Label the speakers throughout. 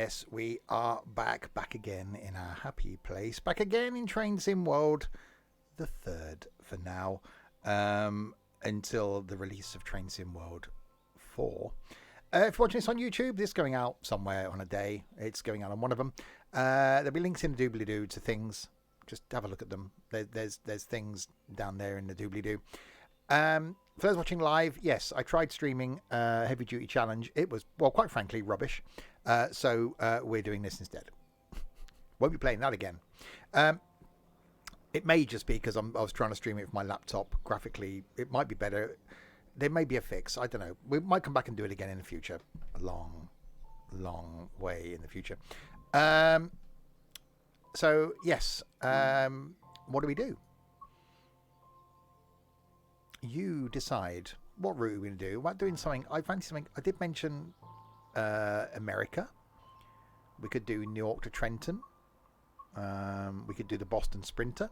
Speaker 1: yes, we are back again in our happy place, back again in Train Sim World, the third for now, until the release of Train Sim World 4. If you're watching this on YouTube, this is going out somewhere on a day. It's going out on one of them. There'll be links in the doobly-doo to things. Just have a look at them. There's things down there in the doobly-doo. For those watching live, yes, I tried streaming Heavy Duty Challenge. It was, well, quite frankly, rubbish. So we're doing this instead. Won't be playing that again. It may just be because I was trying to stream it with my laptop. Graphically, it might be better. There may be a fix. I don't know. We might come back and do it again in the future. A long way in the future. So, yes. What do we do? You decide what route we're going to do. About doing something. I fancy something. I did mention America. We could do New York to Trenton. We could do the Boston Sprinter.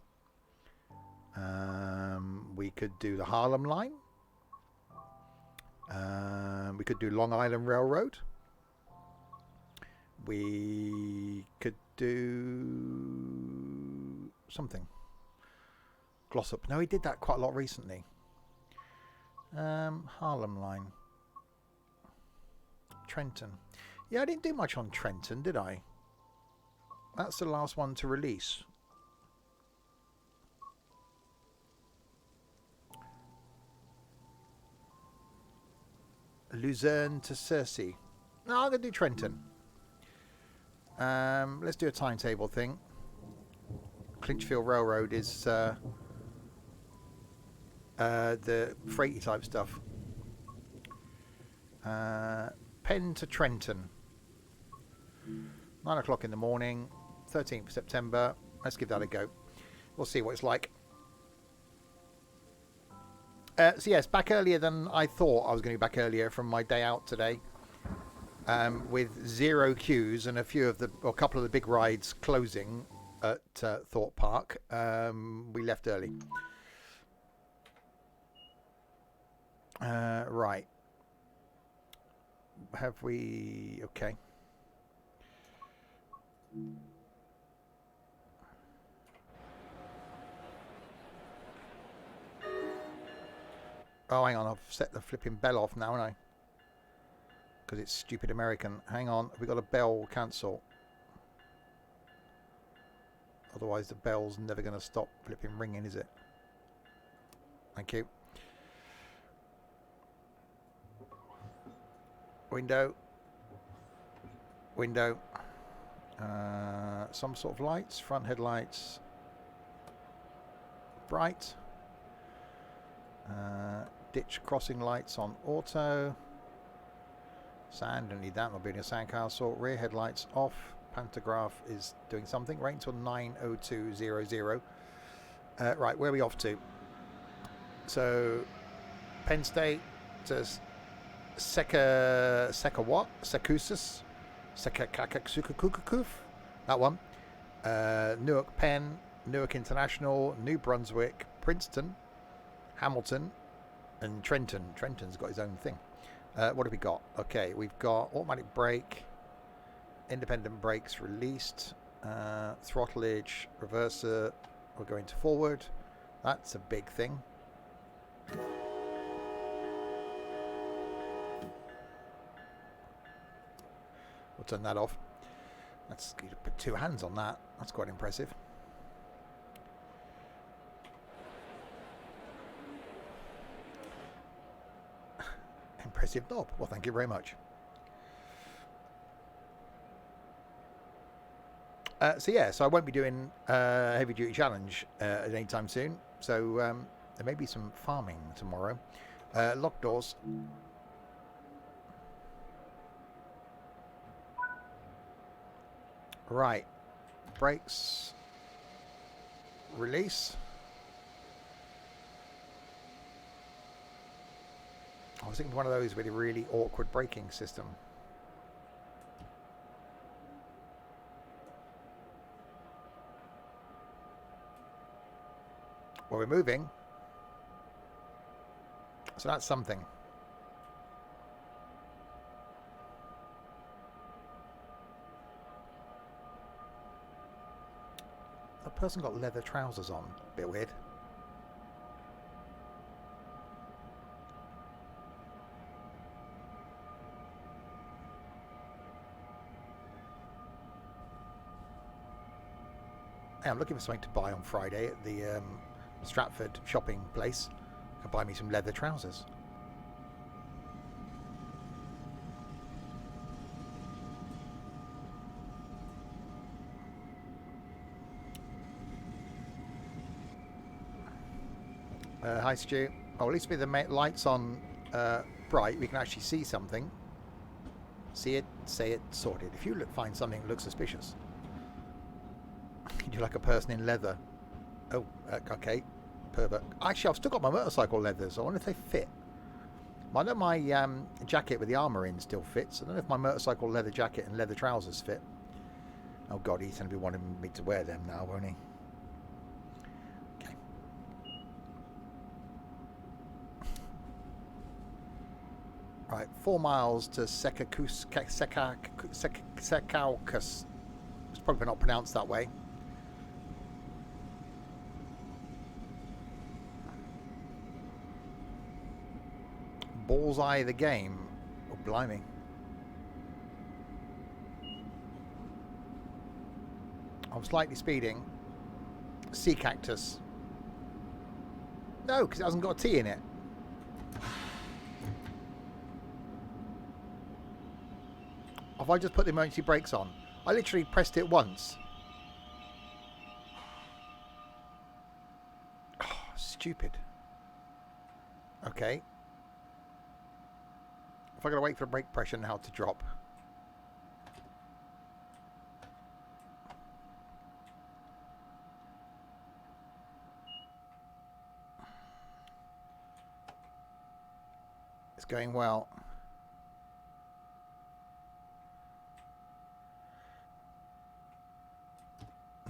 Speaker 1: We could do the Harlem Line. We could do Long Island Railroad. We could do something. Glossop. No, he did that quite a lot recently. Harlem Line. Trenton. Yeah, I didn't do much on Trenton, did I? That's the last one to release. Luzerne to Cersei. No, I'm going to do Trenton. Let's do a timetable thing. Clinchfield Railroad is the freighty type stuff. Penn to Trenton. 9 o'clock in the morning. 13th of September. Let's give that a go. We'll see what it's like. So yes, back earlier than I thought I was going to be back earlier from my day out today. With 0 queues and a couple of the big rides closing at Thorpe Park. We left early. Right. Have we... Okay. Oh, hang on. I've set the flipping bell off now, haven't I? Because it's stupid American. Hang on. Have we got a bell cancel? Otherwise, the bell's never going to stop flipping ringing, is it? Thank you. Window. Window. Some sort of lights. Front headlights. Bright. Ditch crossing lights on auto. Sand, don't need that. Not building a sandcastle. Rear headlights off. Pantograph is doing something. Right until 9:02:00. Right, where are we off to? So, Penn State to Seka what? Sekusus? Sekakakakukukukuf? That one. Newark Penn, Newark International, New Brunswick, Princeton, Hamilton, and Trenton. Trenton's got his own thing. What have we got? Okay, we've got automatic brake, independent brakes released, throttlage, reverser, we're going to forward. That's a big thing. We'll turn that off. Let's put 2 hands on that. That's quite impressive. Impressive knob. Well, thank you very much. So I won't be doing Heavy Duty Challenge anytime soon. So there may be some farming tomorrow. Lock doors. Right. Brakes. Release. I was thinking one of those with a really awkward braking system. Well, we're moving. So that's something. That person got leather trousers on. Bit weird. Hey, I'm looking for something to buy on Friday at the Stratford shopping place. I could buy me some leather trousers. Hi Stu. Oh, at least with the lights on bright, we can actually see something. See it, say it, sorted. If you find something that looks suspicious, you're like a person in leather. Oh, okay, pervert. Actually, I've still got my motorcycle leathers. I wonder if they fit. I know my jacket with the armour in still fits. I don't know if my motorcycle leather jacket and leather trousers fit. Oh God, he's going to be wanting me to wear them now, won't he? Okay. Right, 4 miles to Sekaukus. It's probably not pronounced that way. Bullseye the game. Oh, blimey. I'm slightly speeding. Sea cactus. No, because it hasn't got a T in it. Have I just put the emergency brakes on? I literally pressed it once. Oh, stupid. Okay. If I gotta wait for the brake pressure now to drop. It's going well.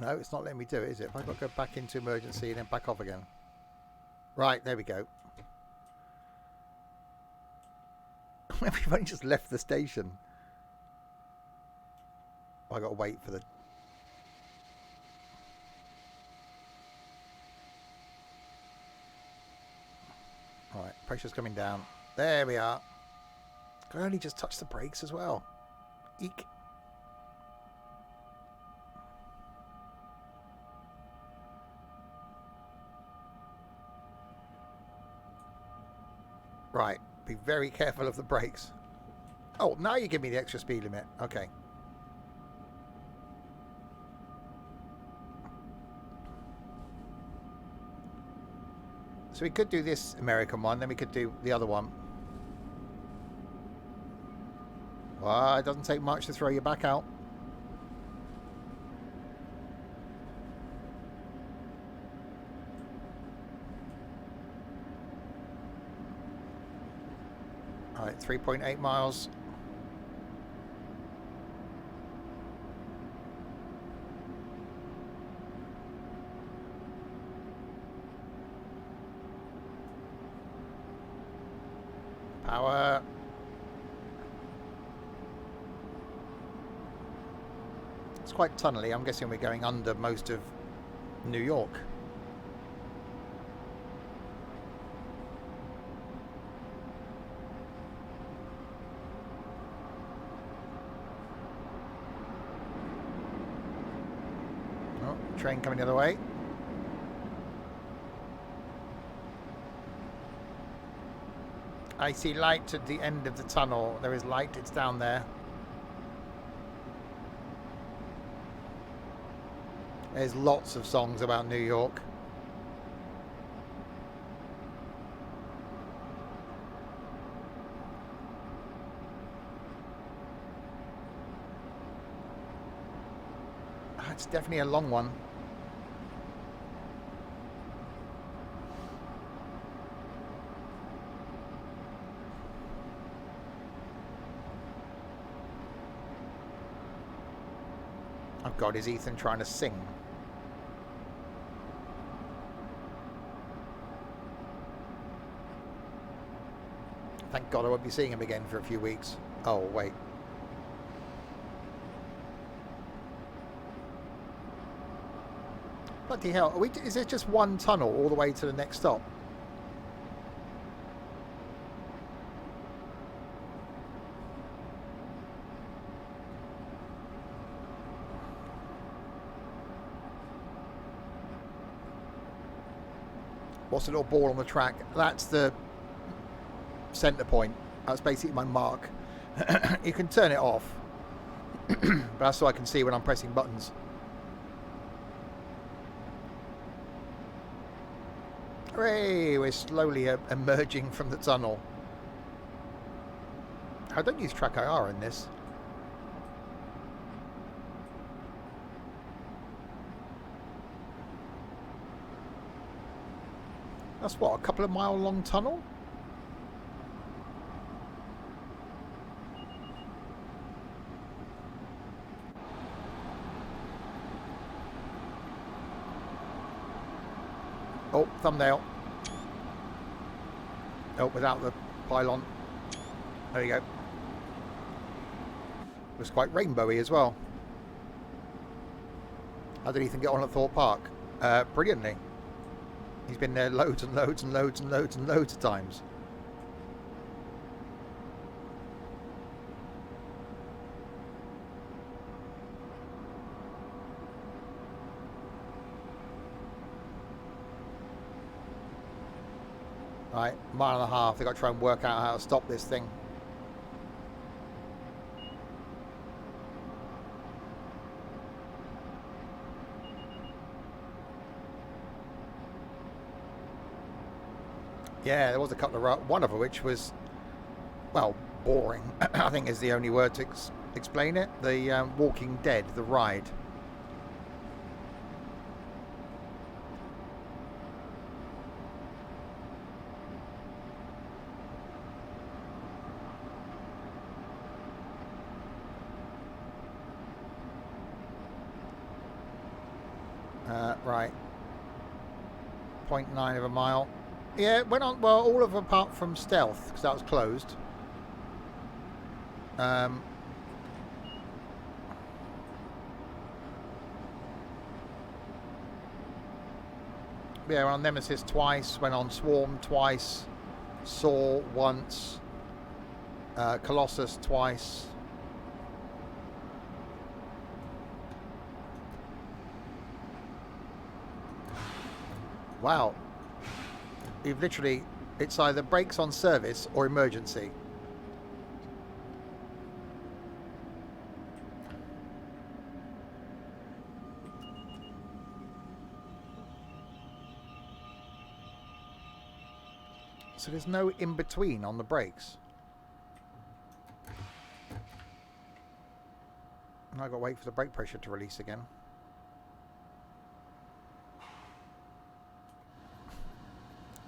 Speaker 1: No, it's not letting me do it, is it? If I've got to go back into emergency and then back off again. Right, there we go. We've only just left the station. I got to wait for the... Right, pressure's coming down. There we are. Can I only just touch the brakes as well? Eek. Right, be very careful of the brakes. Oh, now you give me the extra speed limit. Okay. So we could do this American one, then we could do the other one. Well, it doesn't take much to throw you back out. Alright, 3.8 miles. Power. It's quite tunnely. I'm guessing we're going under most of New York. Oh, train coming the other way. I see light at the end of the tunnel. There is light. It's down there. There's lots of songs about New York. It's definitely a long one. Oh God, is Ethan trying to sing? Thank God I won't be seeing him again for a few weeks. Oh, wait. Bloody hell. Is it just one tunnel all the way to the next stop? What's the little ball on the track? That's the centre point. That's basically my mark. You can turn it off. But that's so I can see when I'm pressing buttons. Hooray! We're slowly emerging from the tunnel. I don't use track IR in this. That's what, a couple of mile long tunnel? Oh, thumbnail. Oh, without the pylon. There you go. It was quite rainbowy as well. How did Ethan get on at Thorpe Park? Brilliantly. He's been there loads and loads and loads and loads and loads of times. Right, mile and a half. They've got to try and work out how to stop this thing. Yeah, there was a couple of... One of which was, well, boring, I think is the only word to explain it. The Walking Dead, the ride. Right. 0.9 of a mile. Yeah, it went on, well, all of them apart from Stealth, because that was closed. Yeah, went on Nemesis twice, went on Swarm twice, Saw once, Colossus twice. Wow. You've literally, it's either brakes on service or emergency. So there's no in between on the brakes. And I've got to wait for the brake pressure to release again.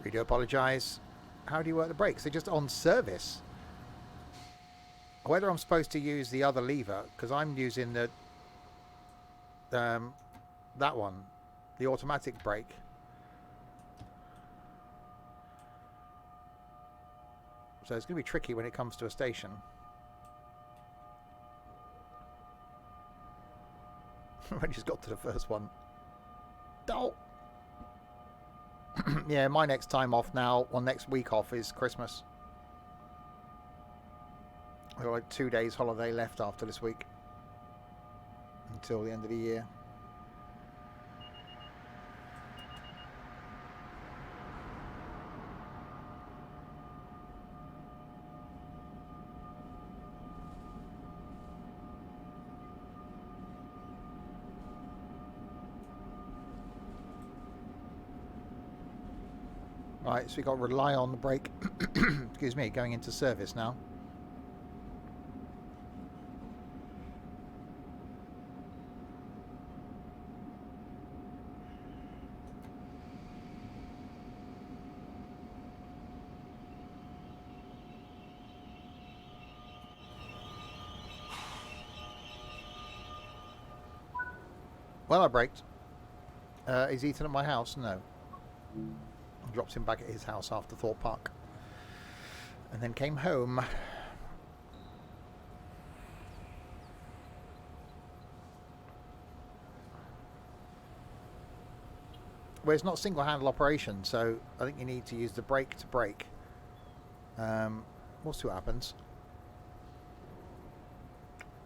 Speaker 1: We do apologise. How do you work the brakes? They're just on service. Whether I'm supposed to use the other lever, because I'm using the that one, the automatic brake. So it's going to be tricky when it comes to a station. I just got to the first one. Oh. Yeah, my next time off now, well, next week off is Christmas. I've got like 2 days holiday left after this week. Until the end of the year. Right, so we've got to rely on the brake, excuse me, going into service now. Well, I braked. Is Ethan at my house? No. Dropped him back at his house after Thorpe Park. And then came home. Well, it's not single handle operation, so I think you need to use the brake to brake. We'll see what happens.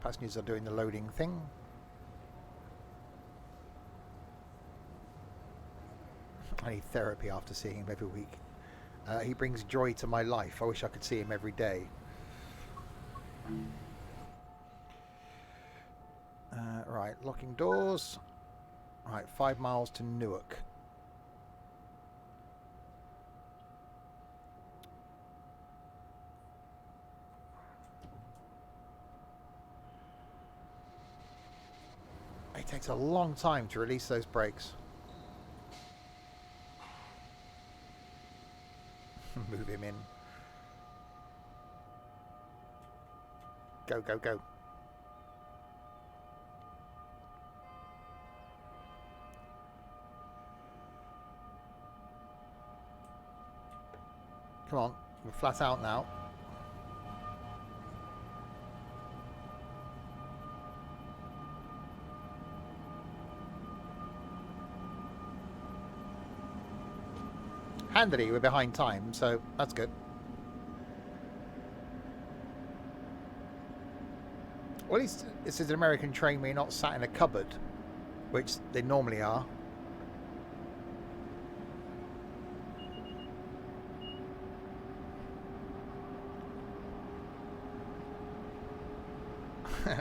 Speaker 1: Passengers are doing the loading thing. I need therapy after seeing him every week. He brings joy to my life. I wish I could see him every day. Right, locking doors. Right, 5 miles to Newark. It takes a long time to release those brakes. Move him in. Go, go, go. Come on, we're flat out now. Handily, we're behind time, so that's good. Well, at least this is an American train where you're not sat in a cupboard, which they normally are.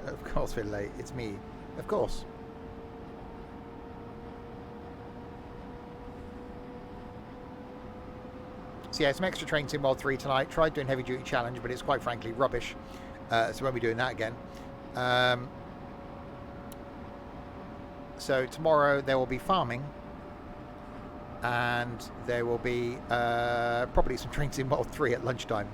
Speaker 1: Of course we're late. It's me. Of course. So yeah, some extra Train Sim World 3 tonight. Tried doing Heavy Duty Challenge, but it's quite frankly rubbish. So we won't be doing that again. So tomorrow there will be farming. And there will be probably some Train Sim World 3 at lunchtime.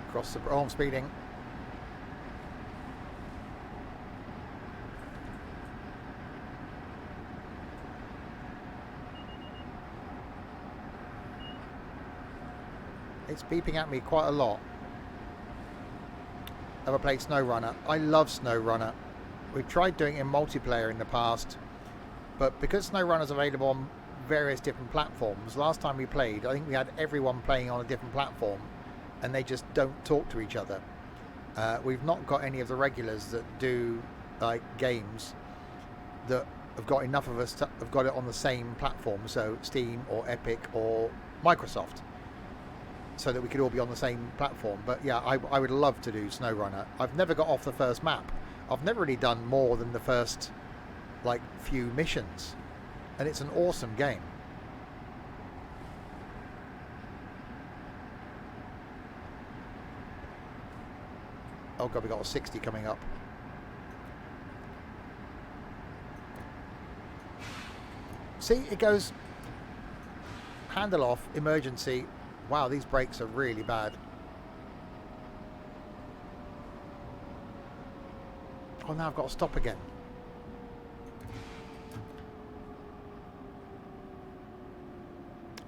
Speaker 1: Across the... Oh, I'm speeding. It's beeping at me quite a lot. Ever played SnowRunner? I love SnowRunner. We've tried doing it in multiplayer in the past, but because SnowRunner's available on various different platforms, last time we played, I think we had everyone playing on a different platform, and they just don't talk to each other. We've not got any of the regulars that do like games that have got enough of us to have got it on the same platform, so Steam or Epic or Microsoft, so that we could all be on the same platform. But yeah, I would love to do SnowRunner. I've never got off the first map. I've never really done more than the first like few missions, and it's an awesome game. Oh god, we got a 60 coming up. See, it goes handle off, emergency. Wow, these brakes are really bad. Oh, now I've got to stop again.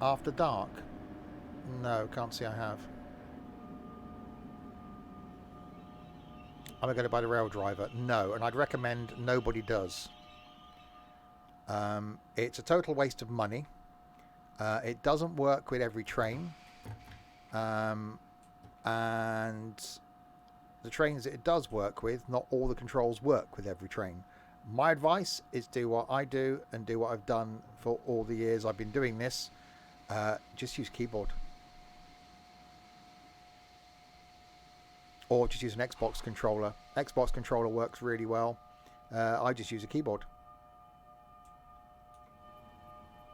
Speaker 1: After dark? No, can't see I have. Am I going to buy the rail driver? No, and I'd recommend nobody does. It's a total waste of money. It doesn't work with every train. And the trains that it does work with, not all the controls work with every train. My advice is do what I do and do what I've done for all the years I've been doing this. Just use keyboard. Or just use an Xbox controller. Xbox controller works really well. I just use a keyboard.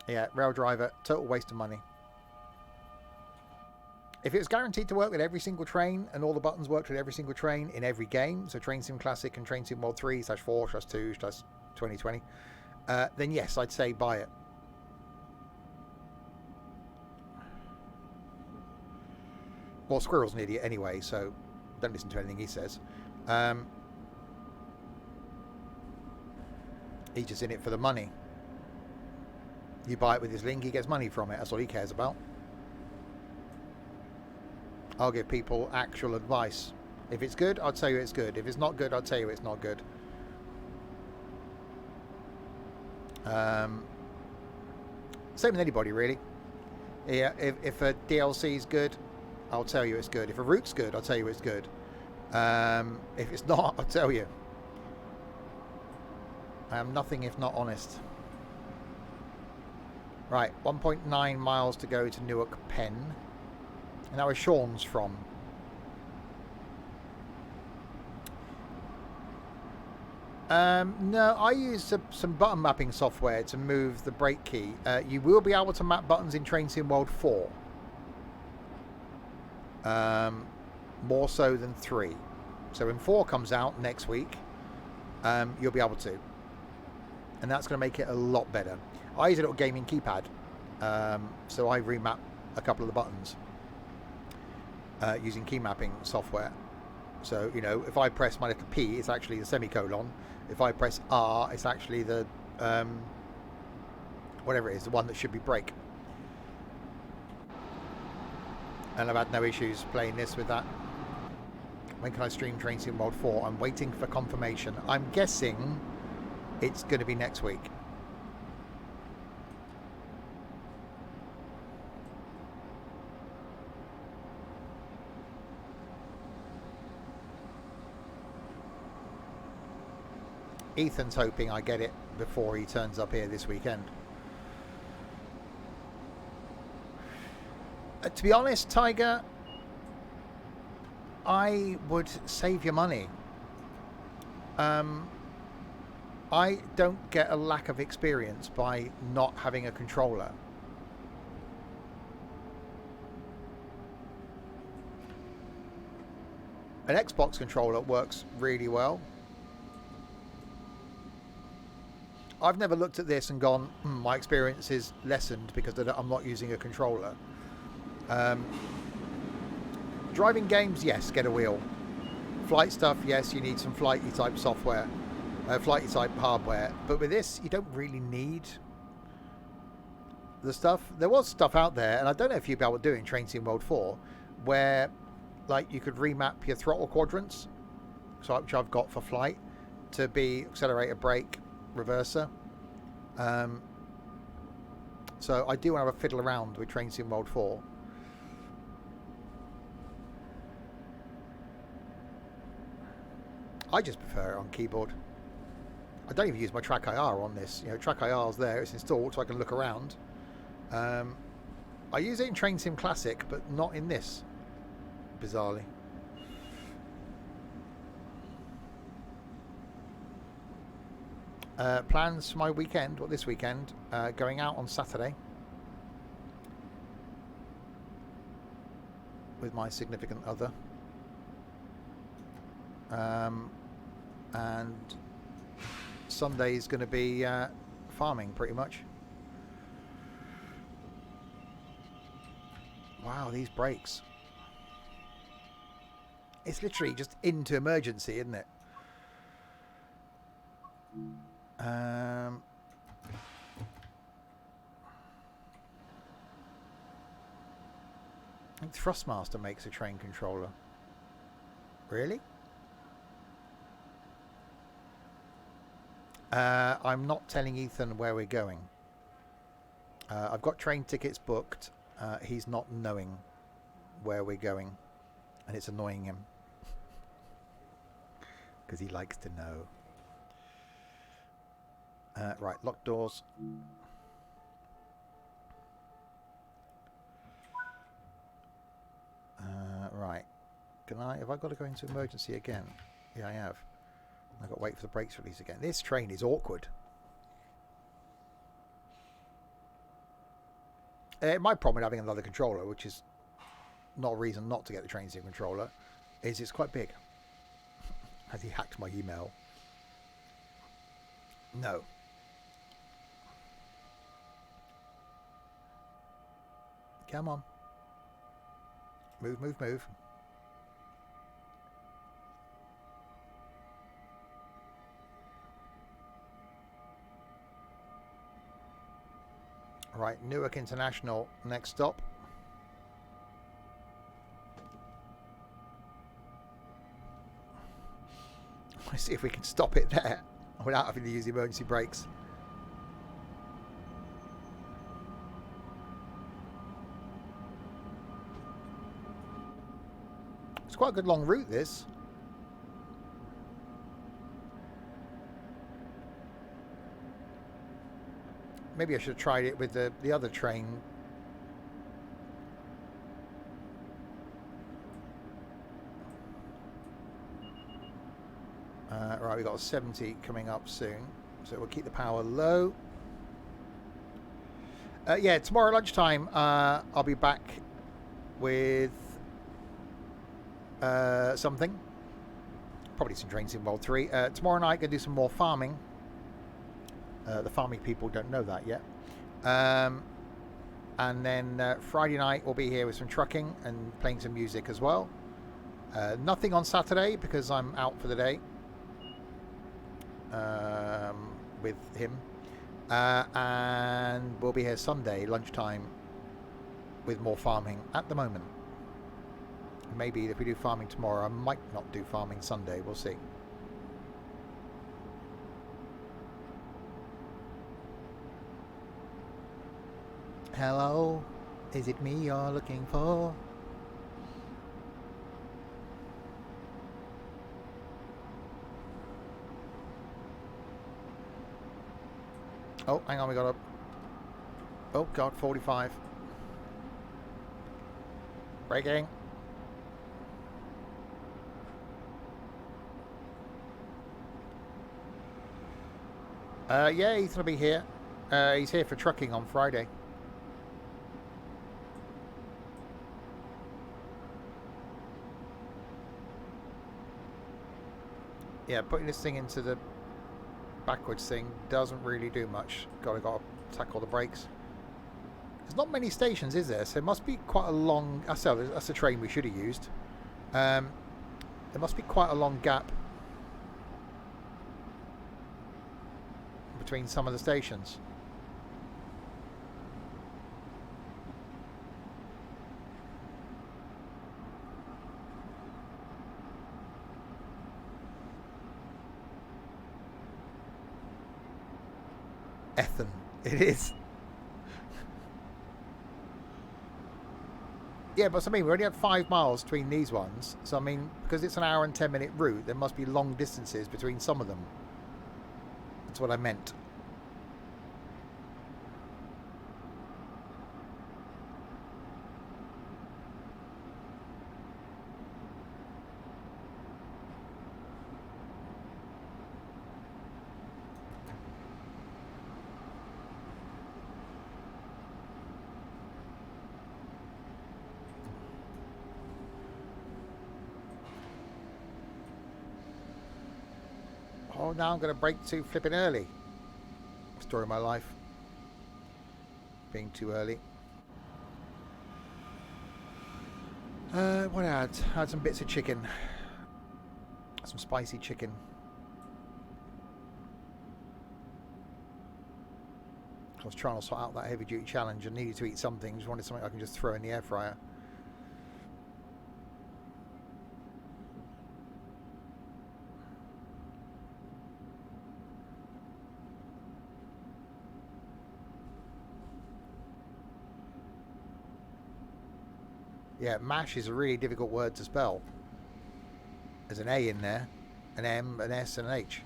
Speaker 1: Yeah, rail driver, total waste of money. If it was guaranteed to work with every single train and all the buttons worked with every single train in every game, so Train Sim Classic and Train Sim World 3/4/2/2020, then yes, I'd say buy it. Well, Squirrel's an idiot anyway, so don't listen to anything he says. He's just in it for the money. You buy it with his link, he gets money from it. That's all he cares about. I'll give people actual advice. If it's good, I'll tell you it's good. If it's not good, I'll tell you it's not good. Same with anybody, really. Yeah, if a DLC is good, I'll tell you it's good. If a route's good, I'll tell you it's good. If it's not, I'll tell you. I am nothing if not honest. Right, 1.9 miles to go to Newark Penn. And that was Sean's from. No, I use some button mapping software to move the brake key. You will be able to map buttons in Train Sim World 4. More so than 3. So when 4 comes out next week, you'll be able to. And that's going to make it a lot better. I use a little gaming keypad. So I remap a couple of the buttons using key mapping software. So, you know, if I press my little P, it's actually the semicolon. If I press R, it's actually the, whatever it is, the one that should be brake. And I've had no issues playing this with that. When can I stream Train Sim World 4? I'm waiting for confirmation. I'm guessing it's going to be next week. Ethan's hoping I get it before he turns up here this weekend. To be honest, Tiger, I would save your money. I don't get a lack of experience by not having a controller. An Xbox controller works really well. I've never looked at this and gone, my experience is lessened because I'm not using a controller. Driving games, yes, get a wheel. Flight stuff, yes, you need some flighty type software, flighty type hardware. But with this, you don't really need the stuff. There was stuff out there, and I don't know if you'd be able to do it in Train Sim World 4, where like you could remap your throttle quadrants, so which I've got for flight, to be accelerator, brake, reverser. So I do want to have a fiddle around with Train Sim World 4. I just prefer it on keyboard. I don't even use my Track IR on this. You know, Track IR's there, it's installed, so I can look around. I use it in Train Sim Classic, but not in this, bizarrely. Plans for my weekend, or this weekend, going out on Saturday with my significant other. And Sunday is going to be farming, pretty much. Wow, these brakes. It's literally just into emergency, isn't it? I think Thrustmaster makes a train controller. Really? I'm not telling Ethan where we're going. I've got train tickets booked. He's not knowing where we're going, and it's annoying him because he likes to know. Right, locked doors. Right. Have I got to go into emergency again? Yeah, I have. I've got to wait for the brakes release again. This train is awkward. My problem with having another controller, which is not a reason not to get the Train Sim controller, is it's quite big. Has he hacked my email? No. Come on. Move, move, move. Right, Newark International, next stop. Let's see if we can stop it there without having to use the emergency brakes. It's quite a good long route, this. Maybe I should have tried it with the other train. Right, we've got a 70 coming up soon. So we'll keep the power low. Yeah, tomorrow lunchtime I'll be back with something. Probably some Train Sim World 3. Tomorrow night going to do some more farming. The farming people don't know that yet. And then Friday night we'll be here with some trucking and playing some music as well. Nothing on Saturday because I'm out for the day with him. And we'll be here Sunday lunchtime with more farming at the moment. Maybe if we do farming tomorrow, I might not do farming Sunday. We'll see. Hello, is it me you're looking for? Oh, hang on, we got a... Oh, God, 45. Braking. Yeah, he's going to be here. He's here for trucking on Friday. Yeah, putting this thing into the backwards thing doesn't really do much. Got to tackle the brakes. There's not many stations, is there? So it must be quite a long... That's a train we should have used. There must be quite a long gap between some of the stations. Ethan, it is. Yeah, but I mean, we only had 5 miles between these ones. So I mean, because it's an hour and 10-minute route, there must be long distances between some of them. That's what I meant. Oh, now I'm going to brake too flipping early. Story of my life. Being too early. What I had some bits of chicken. Some spicy chicken. I was trying to sort out that heavy duty challenge and needed to eat something. Just wanted something I can just throw in the air fryer. Yeah, mash is a really difficult word to spell. There's an A in there, an M, an S, and an H.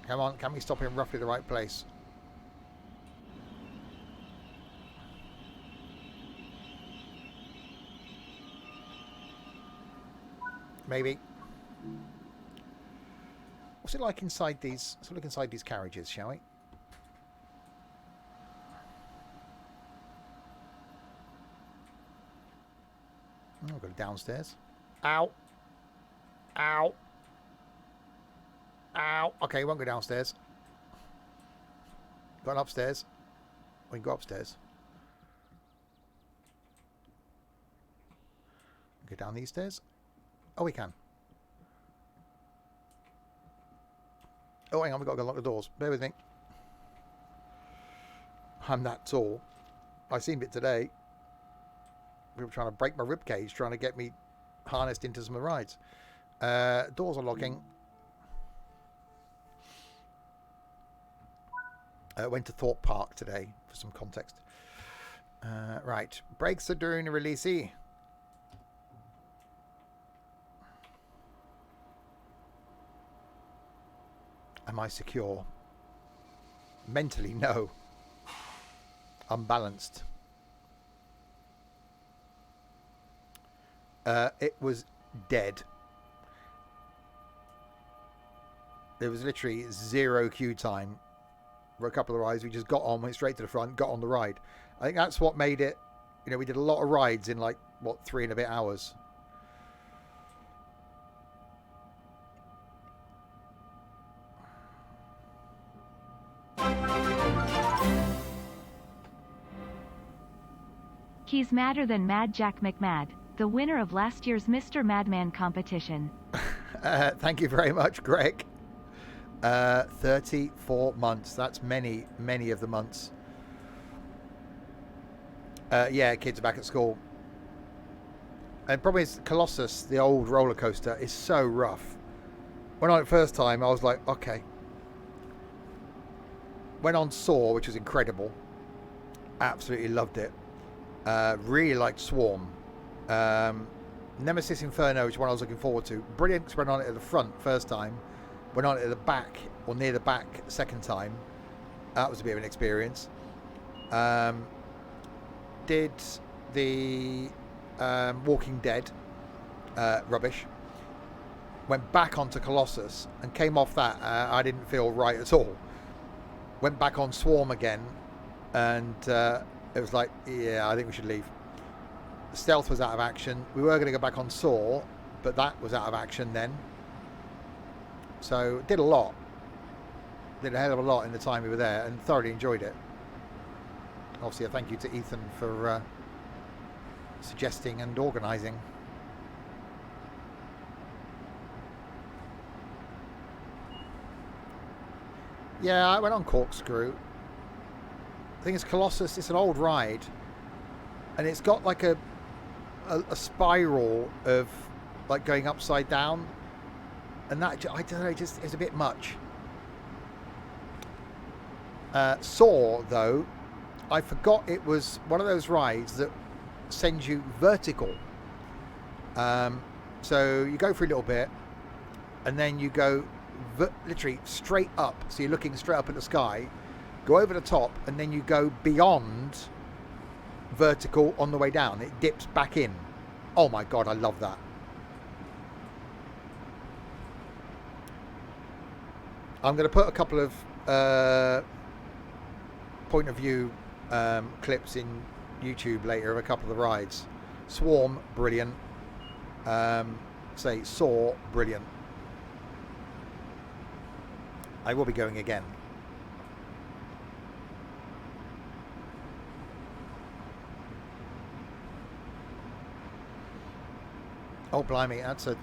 Speaker 1: Come on, can we stop in roughly the right place? Maybe. What's it like inside these? Let's look inside these carriages, shall we? Oh, I've got it downstairs. Ow. Ow. Ow. Okay, won't go downstairs. Got an upstairs. We can go upstairs. Go down these stairs. Oh, we can. Oh, hang on, we've got to go lock the doors. Bear with me. I'm that tall. I seen it today. People trying to break my rib cage, trying to get me harnessed into some rides. Doors are locking. Went to Thorpe Park today for some context. Right. Brakes are doing a releasey. Am I secure? Mentally, no. Unbalanced. It was dead. There was literally zero queue time for a couple of rides. We just got on, went straight to the front, got on the ride. I think that's what made it. You know, we did a lot of rides in like, what, 3 and a bit hours.
Speaker 2: He's madder than Mad Jack McMad, the winner of last year's Mr. Madman competition.
Speaker 1: Thank you very much, Greg. 34 months. That's many, many of the months. Yeah, kids are back at school. And the problem is, Colossus, the old roller coaster, is so rough. When on it first time, I was like, okay. Went on Soar, which was incredible. Absolutely loved it. Really liked Swarm. Nemesis Inferno, which is one I was looking forward to. Brilliant, because went on it at the front first time. Went on it at the back, or near the back, second time. That was a bit of an experience. Did the Walking Dead rubbish. Went back onto Colossus and came off that. I didn't feel right at all. Went back on Swarm again, and it was like, yeah, I think we should leave. Stealth was out of action. We were going to go back on Saw, but that was out of action then. So did a lot. Did a hell of a lot in the time we were there, and thoroughly enjoyed it. Obviously, a thank you to Ethan for suggesting and organising. Yeah, I went on Corkscrew. The thing is, Colossus, it's an old ride, and it's got like a spiral of like going upside down, and that, I don't know, just is a bit much. Saw, though, I forgot it was one of those rides that sends you vertical. So you go for a little bit, and then you go literally straight up. So you're looking straight up at the sky, go over the top, and then you go beyond vertical on the way down. It dips back in. Oh my God, I love that. I'm going to put a couple of point of view clips in YouTube later of a couple of the rides. Swarm, brilliant. Say Saw, brilliant. I will be going again. Oh blimey, that's a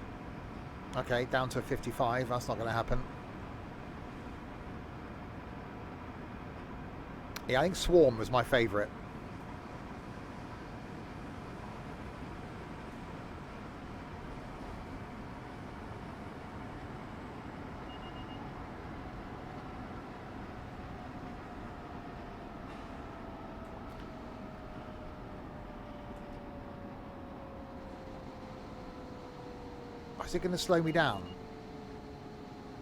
Speaker 1: okay, down to a 55. That's not going to happen. Yeah, I think Swarm was my favourite. Is it going to slow me down?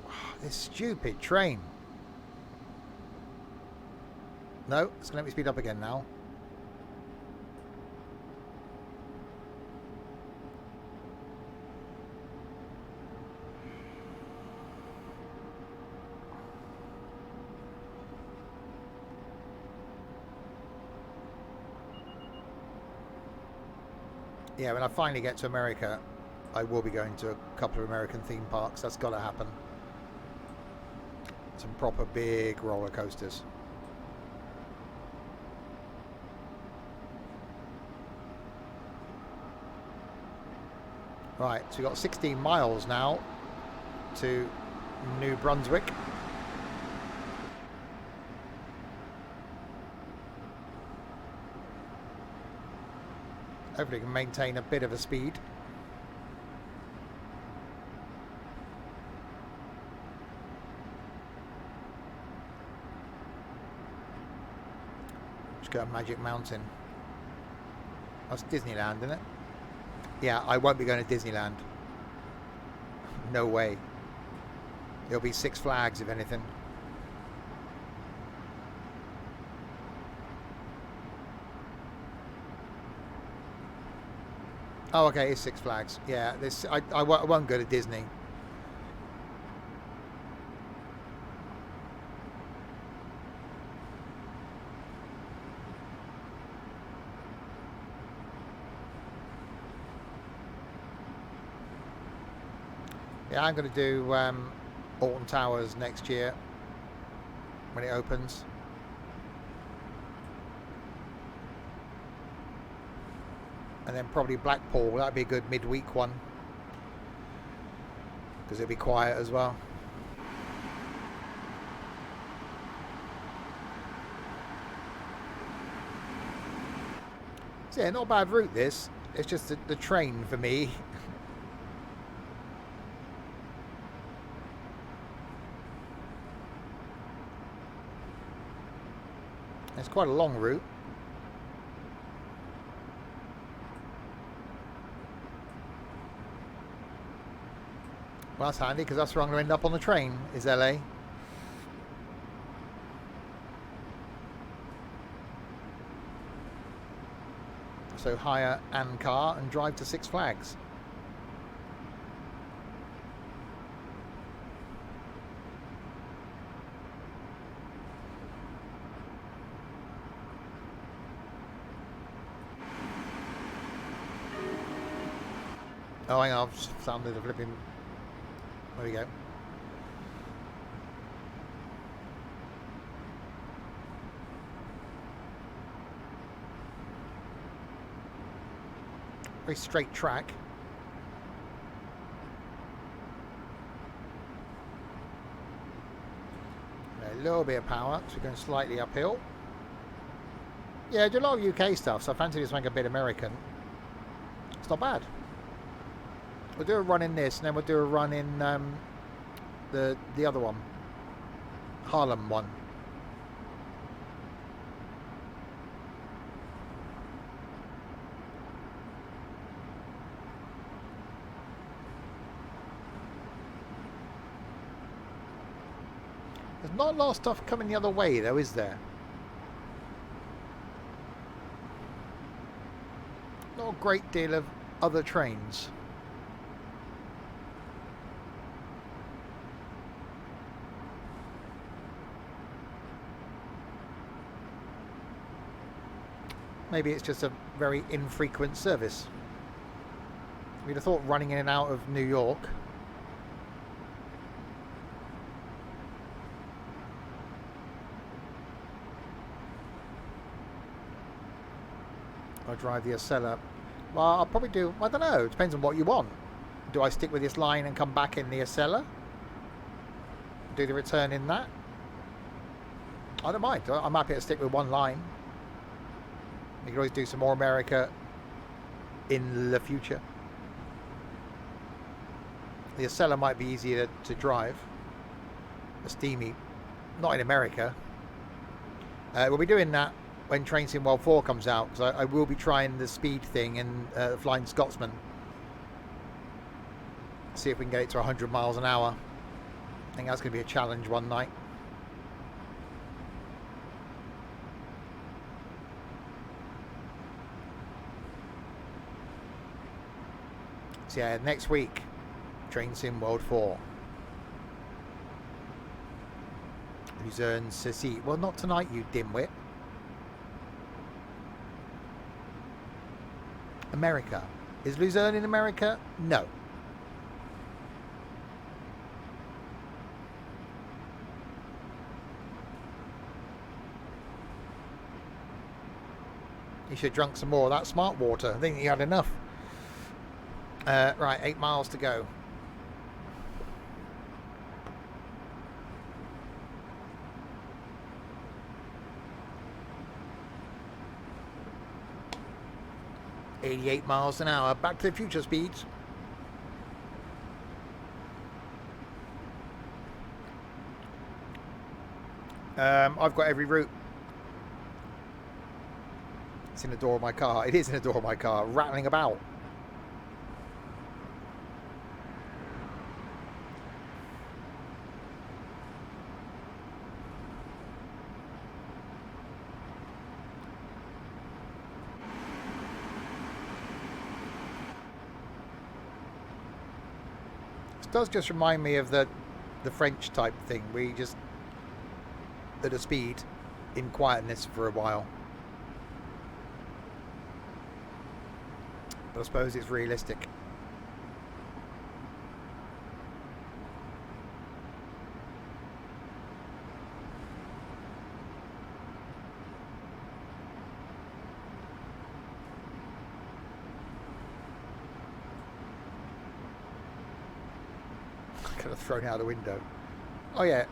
Speaker 1: Oh, this stupid train. No, it's going to let me speed up again now. Yeah, when I finally get to America, I will be going to a couple of American theme parks. That's got to happen. Some proper big roller coasters. Right, so we've got 16 miles now to New Brunswick. Hopefully can maintain a bit of a speed. Let's go to Magic Mountain. That's Disneyland, isn't it? Yeah, I won't be going to Disneyland. No way. It'll be Six Flags, if anything. Oh, okay, it's Six Flags. Yeah, this I won't go to Disney. Yeah, I'm going to do Alton Towers next year when it opens. And then probably Blackpool. That'd be a good midweek one, because it'll be quiet as well. So yeah, not a bad route this. It's just the train for me. It's quite a long route. Well, that's handy, because that's where I'm going to end up on the train, is LA. So hire an car and drive to Six Flags. Oh, hang on, I've sounded a flipping... There we go. Very straight track. A little bit of power, so we're going slightly uphill. Yeah, I do a lot of UK stuff, so I fancy just make a bit American. It's not bad. We'll do a run in this, and then we'll do a run in the other one, Harlem one. There's not a lot of stuff coming the other way, though, is there? Not a great deal of other trains. Maybe it's just a very infrequent service. We'd have thought running in and out of New York. I'll drive the Acela. Well, I'll probably do, I don't know, it depends on what you want. Do I stick with this line and come back in the Acela? Do the return in that? I don't mind. I'm happy to stick with one line. You can always do some more America in the future. The Acela might be easier to drive. A steamy, not in America. We'll be doing that when Train Sim World 4 comes out, because I will be trying the speed thing in Flying Scotsman. See if we can get it to 100 miles an hour. I think that's going to be a challenge one night. So yeah, next week, Train Sim World 4. Luzerne, Ceci. Well, not tonight, you dimwit. America. Is Luzerne in America? No. You should have drunk some more of that smart water. I think you had enough. Right, 8 miles to go. 88 miles an hour. Back to the Future speeds. I've got every route. It's in the door of my car. It is in the door of my car, rattling about. This does just remind me of the French type thing. We just at a speed in quietness for a while. But I suppose it's realistic. Could have thrown it out the window. Oh yeah,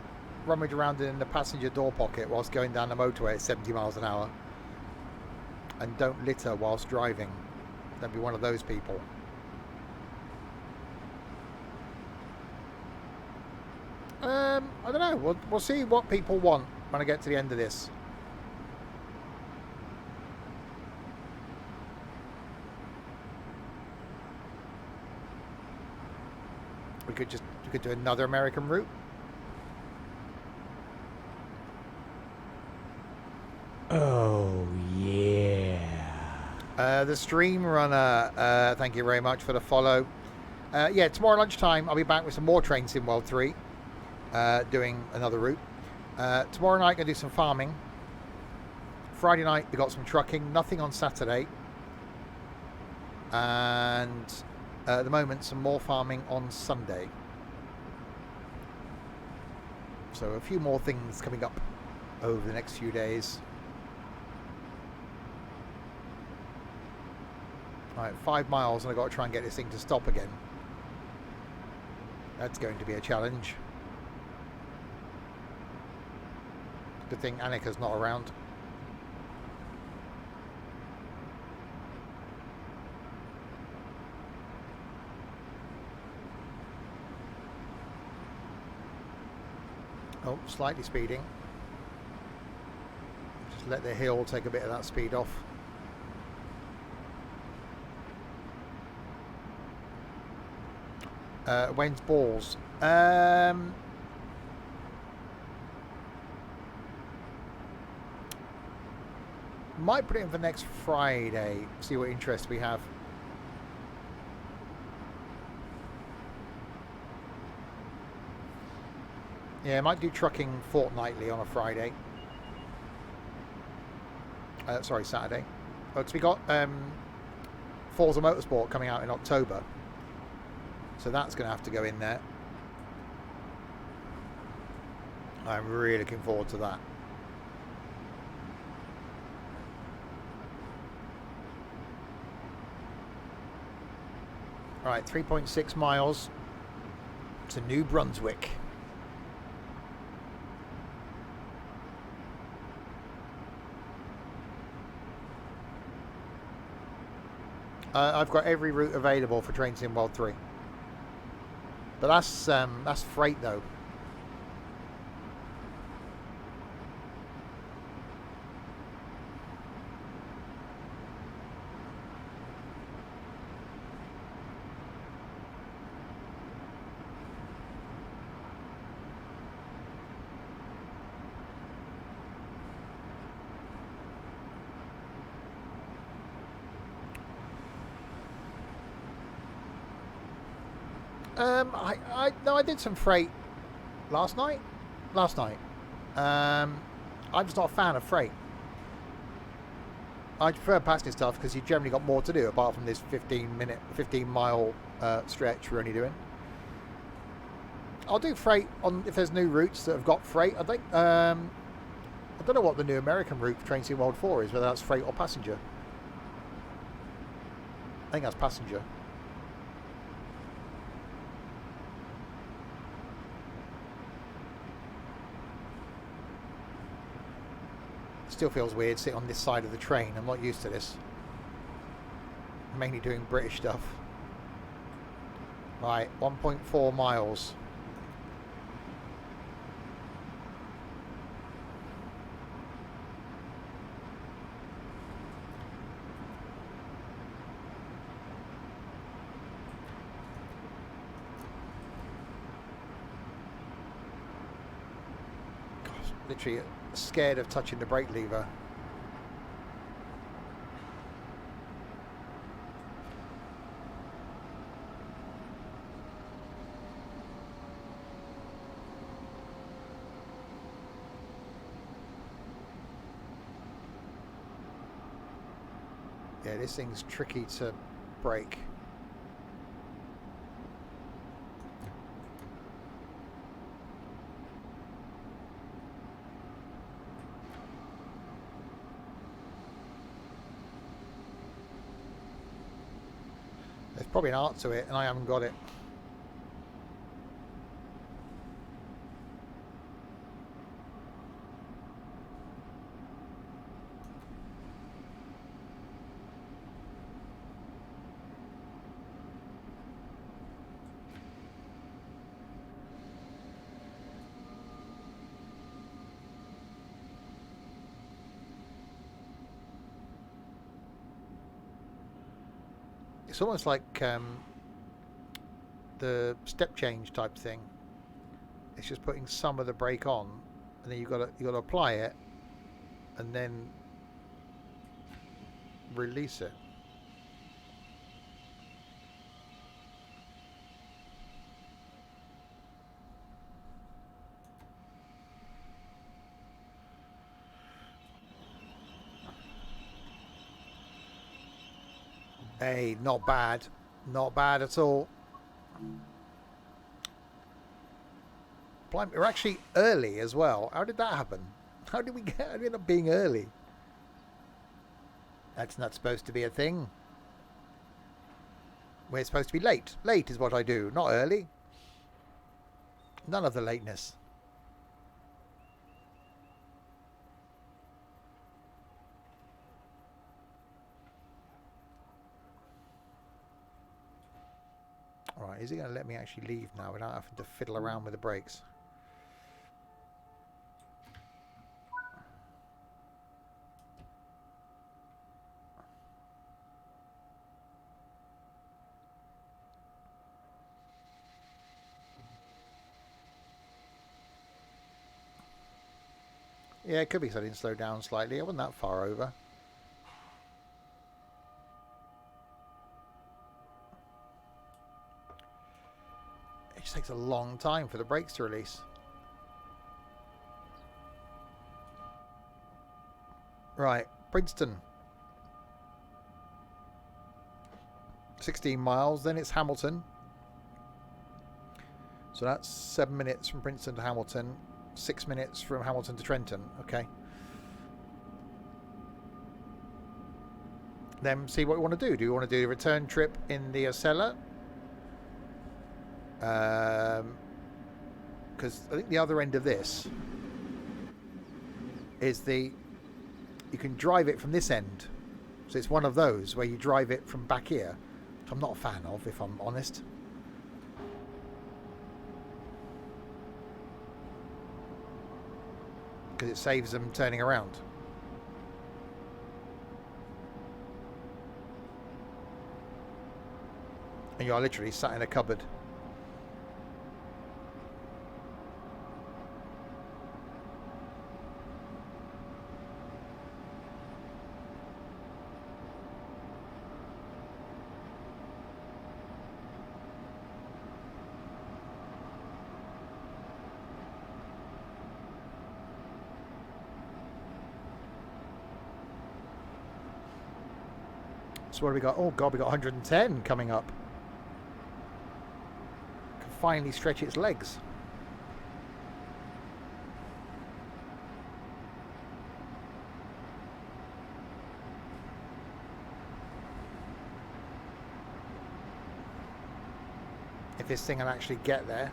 Speaker 1: rummage around in the passenger door pocket whilst going down the motorway at 70 miles an hour. And don't litter whilst driving. Don't be one of those people. I don't know. We'll see what people want when I get to the end of this. We could do another American route.
Speaker 3: Oh yeah.
Speaker 1: The stream runner, thank you very much for the follow. Yeah, tomorrow lunchtime I'll be back with some more Train Sim World 3, doing another route. Tomorrow night I'm going to do some farming. Friday night we got some trucking, nothing on Saturday. And at the moment some more farming on Sunday. So a few more things coming up over the next few days. Alright, 5 miles and I've got to try and get this thing to stop again. That's going to be a challenge. Good thing Annika's not around. Oh, slightly speeding. Just let the hill take a bit of that speed off. When's balls? Might put it in for next Friday. See what interest we have. Yeah, I might do trucking fortnightly on a Friday. Sorry, Saturday. Because we got Forza Motorsport coming out in October. So that's going to have to go in there. I'm really looking forward to that. Right, 3.6 miles to New Brunswick. I've got every route available for Train Sim World 3. But that's freight though. I did some freight last night. I'm just not a fan of freight. I prefer passenger stuff because you've generally got more to do apart from this 15 mile stretch we're only doing. I'll do freight on if there's new routes that have got freight. I think I don't know what the new American route for Train Sim World 4 is, whether that's freight or passenger. I think that's passenger. Still feels weird sitting on this side of the train. I'm not used to this. Mainly doing British stuff. Right, 1.4 miles. Gosh, literally scared of touching the brake lever. Yeah, this thing's tricky to brake. There's probably an art to it, and I haven't got it. It's almost like the step change type thing. It's just putting some of the brake on, and then you got to apply it, and then release it. Hey, not bad. Not bad at all. Blimey, we're actually early as well. How did that happen? How did we end up being early? That's not supposed to be a thing. We're supposed to be late. Late is what I do, not early. None of the lateness. Alright, is he going to let me actually leave now without having to fiddle around with the brakes? Yeah, it could be because I didn't slow down slightly. I wasn't that far over. It just takes a long time for the brakes to release. Right, Princeton. 16 miles, then it's Hamilton. So that's 7 minutes from Princeton to Hamilton. 6 minutes from Hamilton to Trenton. Okay. Then see what we want to do. Do you want to do a return trip in the Acela? Because I think the other end of this is you can drive it from this end. So it's one of those where you drive it from back here, which I'm not a fan of, if I'm honest. Because it saves them turning around. And you are literally sat in a cupboard. So what have we got? Oh god, we got 110 coming up. Can finally stretch its legs. If this thing will actually get there.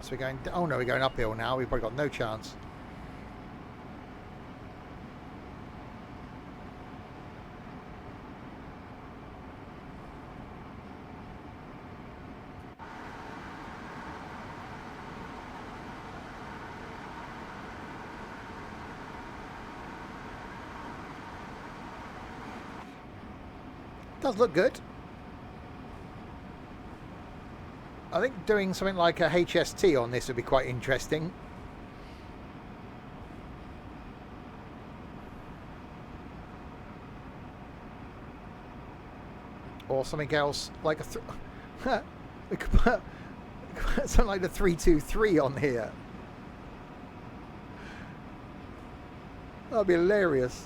Speaker 1: So we're going... Oh, no, we're going uphill now. We've probably got no chance. Does look good. I think doing something like a HST on this would be quite interesting. Or something else like a we could put something like the 323 on here. That'd be hilarious.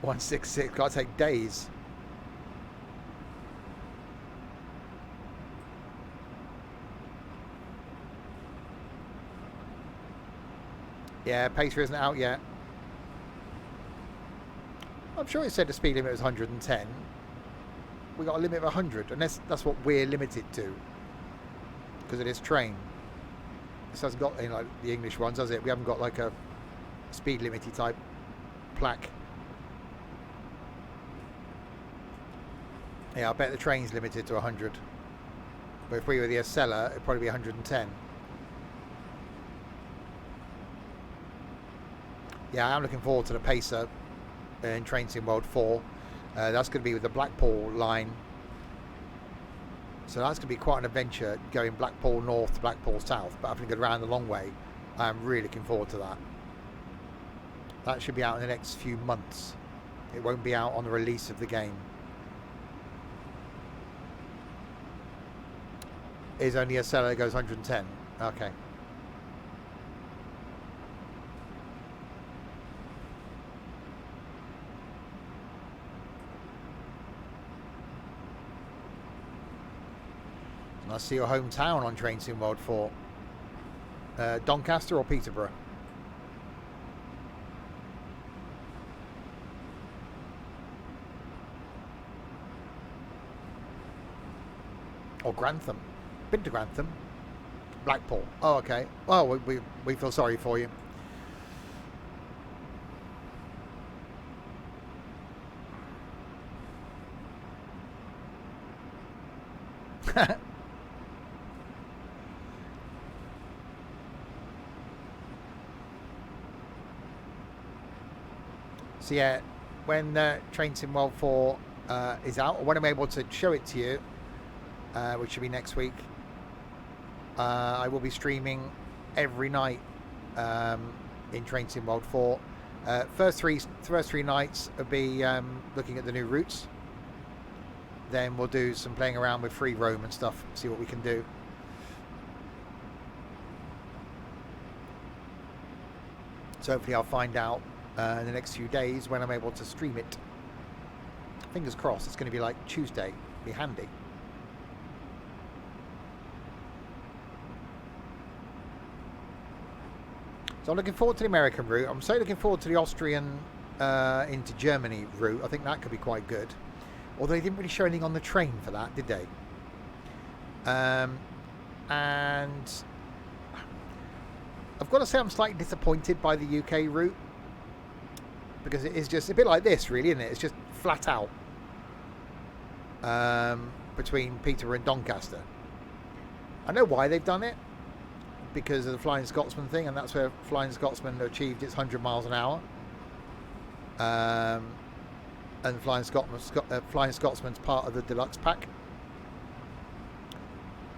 Speaker 1: .166, gotta take days. Yeah, Pacer isn't out yet. I'm sure it said the speed limit was 110. We got a limit of 100, and that's what we're limited to because it is train. This hasn't got any like the English ones, does it? We haven't got like a speed limity type plaque. Yeah, I bet the train's limited to 100. But if we were the Acela, it'd probably be 110. Yeah, I'm looking forward to the Pacer in Train Sim World 4. That's going to be with the Blackpool line. So that's going to be quite an adventure going Blackpool North to Blackpool South. But having to go around the long way, I'm really looking forward to that. That should be out in the next few months. It won't be out on the release of the game. Is only a seller that goes 110. Okay. And I see your hometown on Train Sim World 4. Doncaster or Peterborough? Or Grantham? Been to Grantham. Blackpool. Oh, okay. Well, we feel sorry for you. So yeah, when Train Sim World 4 is out, or when I'm able to show it to you, which should be next week, I will be streaming every night in Train Sim World 4. First three nights will be looking at the new routes. Then we'll do some playing around with free roam and stuff, see what we can do. So hopefully I'll find out in the next few days when I'm able to stream it. Fingers crossed, it's going to be like Tuesday. Be handy. So I'm looking forward to the American route. I'm so looking forward to the Austrian into Germany route. I think that could be quite good. Although they didn't really show anything on the train for that, did they? And I've got to say I'm slightly disappointed by the UK route. Because it is just a bit like this, really, isn't it? It's just flat out. Between Peterborough and Doncaster. I know why they've done it. Because of the Flying Scotsman thing, and that's where Flying Scotsman achieved its 100 miles an hour. And Flying Scotsman's part of the deluxe pack.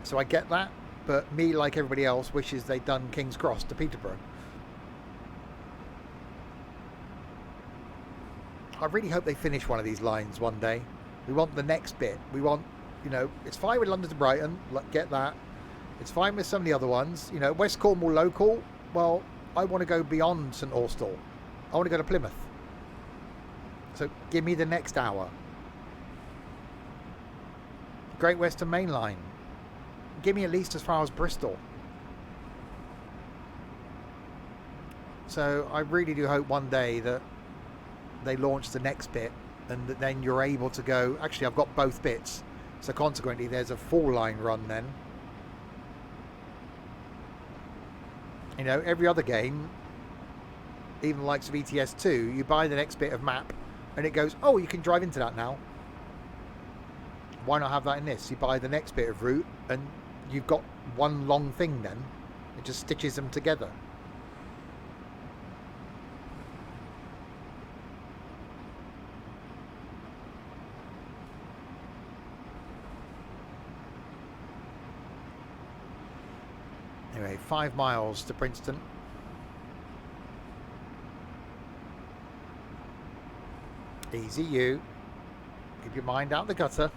Speaker 1: So I get that, but me, like everybody else, wishes they'd done King's Cross to Peterborough. I really hope they finish one of these lines one day. We want the next bit. We want, you know, it's fine with London to Brighton, get that. It's fine with some of the other ones. You know, West Cornwall local, well, I want to go beyond St Austell. I want to go to Plymouth. So give me the next hour. Great Western Main Line. Give me at least as far as Bristol. So I really do hope one day that they launch the next bit and then you're able to go, actually I've got both bits, so consequently there's a 4-line run then. You know, every other game, even the likes of ETS2, you buy the next bit of map and it goes, oh, you can drive into that now. Why not have that in this? You buy the next bit of route and you've got one long thing then. It just stitches them together. Anyway, 5 miles to Princeton. Easy you. Keep your mind out the gutter.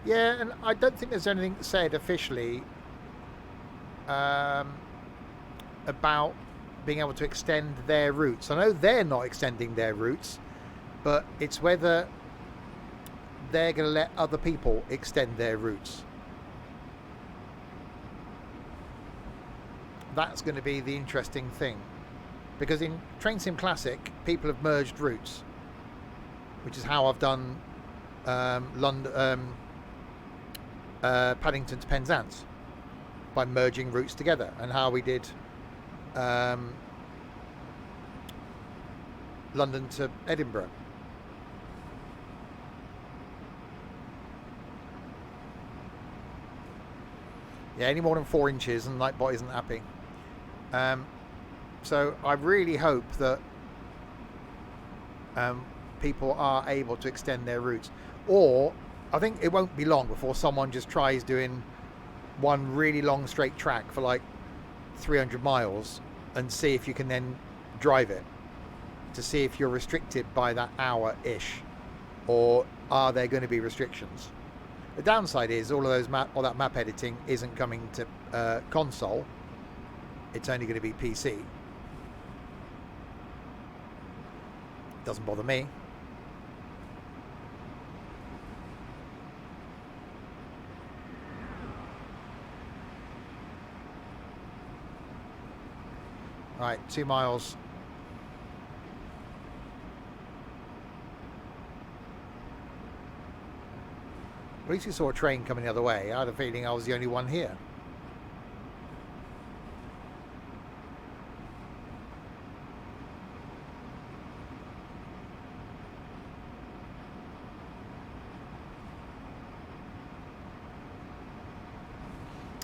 Speaker 1: Yeah, and I don't think there's anything said officially about being able to extend their routes. I know they're not extending their routes, but it's whether they're going to let other people extend their routes. That's going to be the interesting thing. Because in Train Sim Classic, people have merged routes, which is how I've done Paddington to Penzance, by merging routes together, and how we did London to Edinburgh. Yeah, any more than 4 inches and Nightbot isn't happy. So I really hope that people are able to extend their routes, or I think it won't be long before someone just tries doing one really long straight track for like 300 miles and see if you can then drive it, to see if you're restricted by that hour-ish, or are there going to be restrictions. The downside is all that map editing isn't coming to console. It's only going to be PC. Doesn't bother me. Right, 2 miles. At least we saw a train coming the other way. I had a feeling I was the only one here.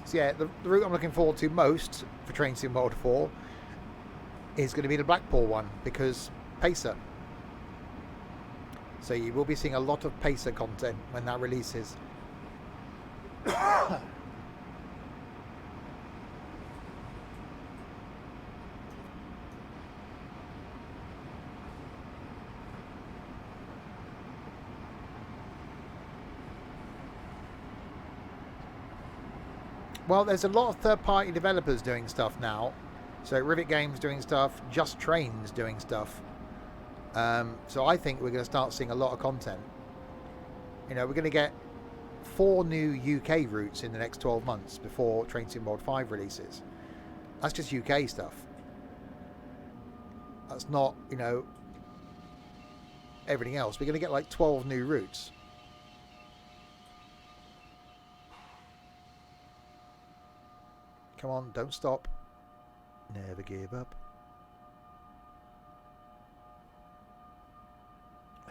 Speaker 1: So yeah, the route I'm looking forward to most for Train Sim World 4 is going to be the Blackpool one, because Pacer. So you will be seeing a lot of Pacer content when that releases. Well, there's a lot of third-party developers doing stuff now. So Rivet Games doing stuff, Just Trains doing stuff. So I think we're going to start seeing a lot of content. You know, we're going to get 4 new UK routes in the next 12 months before Train Sim World 5 releases. That's just UK stuff. That's not, you know, everything else. We're going to get like 12 new routes. Come on, don't stop. Never give up.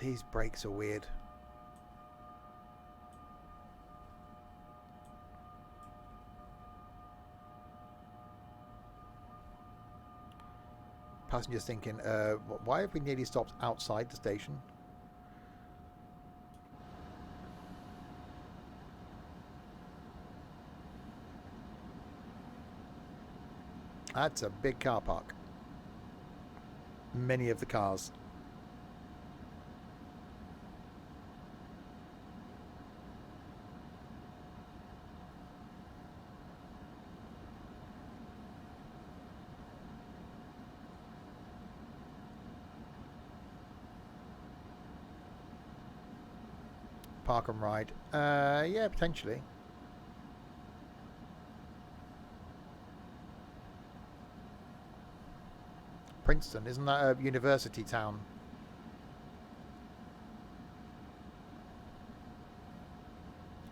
Speaker 1: These brakes are weird. Passengers thinking, why have we nearly stopped outside the station? That's a big car park. Many of the cars. park and ride. Yeah, potentially. Princeton, isn't that a university town?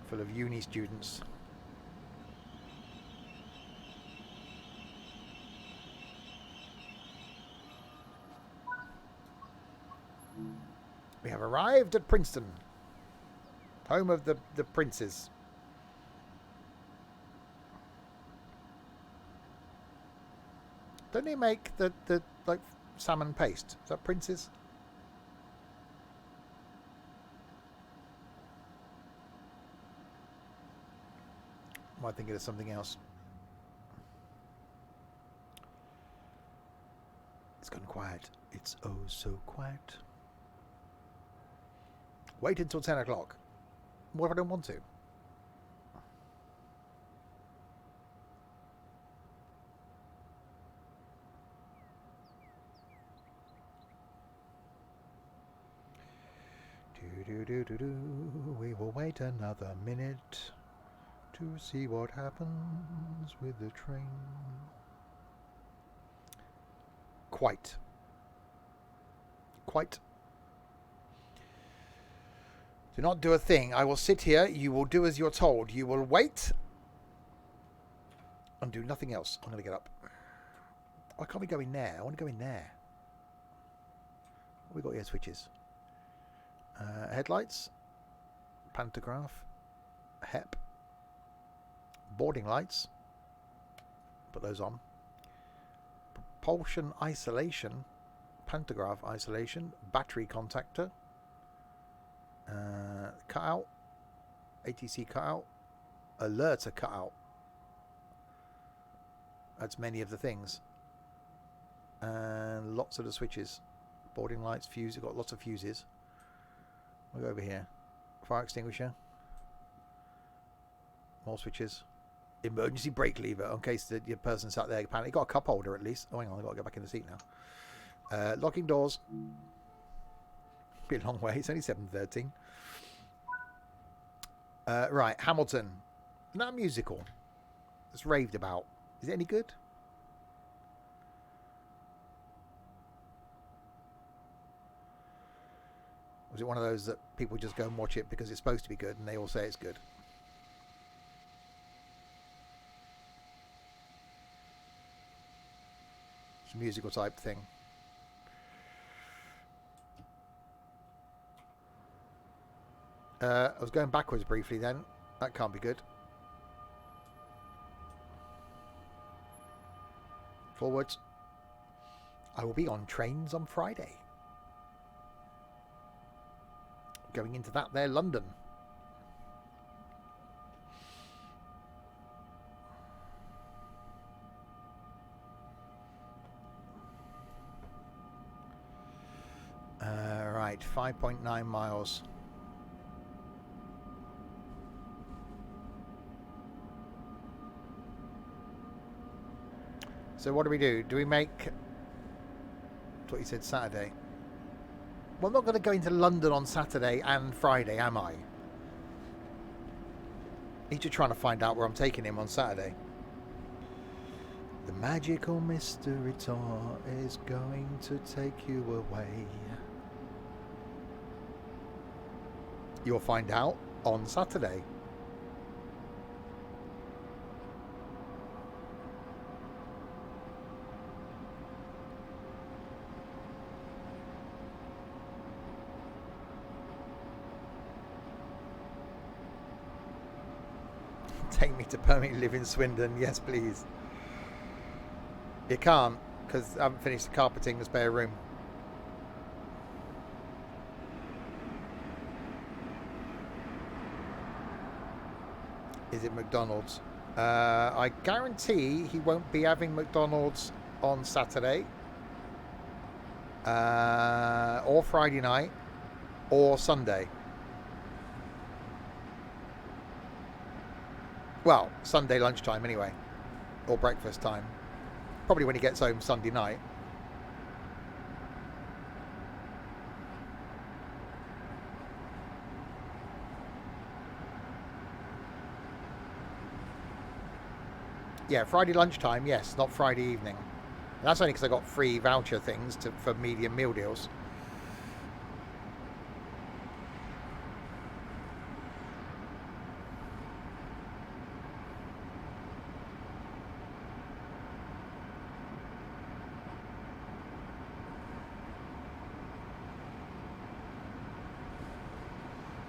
Speaker 1: Full of uni students. We have arrived at Princeton, home of the princes. Don't they make the like salmon paste? Is that Prince's? Am I thinking of something else? It's gone quiet. It's oh so quiet. Wait until 10 o'clock. What if I don't want to? We will wait another minute to see what happens with the train. Quite. Do not do a thing. I will sit here. You will do as you're told. You will wait and do nothing else. I'm going to get up. Why can't we go in there? I want to go in there. What have we got here? Switches. Headlights. Pantograph. HEP. Boarding lights. Put those on. Propulsion isolation. Pantograph isolation. Battery contactor. Cutout. ATC cutout. Alerter cutout. That's many of the things. And lots of the switches. Boarding lights, fuse. We've got lots of fuses. We'll go over here. Fire extinguisher. More switches. Emergency brake lever in case your person sat there apparently got a cup holder at least. Oh, hang on, I've got to go back in the seat now. Locking doors. Be a long way. It's only 7:13. Right, Hamilton. Isn't that a musical? It's raved about. Is it any good? Or is it one of those that people just go and watch it because it's supposed to be good and they all say it's good? It's a musical type thing. I was going backwards briefly then. That can't be good. Forwards. I will be on trains on Friday. Going into that there, London. Right, 5.9 miles. So what do we do? Do we make... That's what you said, Saturday. Well, I'm not going to go into London on Saturday and Friday, am I? He's just trying to find out where I'm taking him on Saturday. The magical mystery tour is going to take you away. You'll find out on Saturday. Take me to permanently live in Swindon. Yes, please. You can't, because I haven't finished the carpeting the spare room. Is it McDonald's? I guarantee he won't be having McDonald's on Saturday. Or Friday night. Or Sunday. Well, Sunday lunchtime anyway. Or breakfast time. Probably when he gets home Sunday night. Yeah, Friday lunchtime, yes, not Friday evening. And that's only because I got free voucher things for medium meal deals.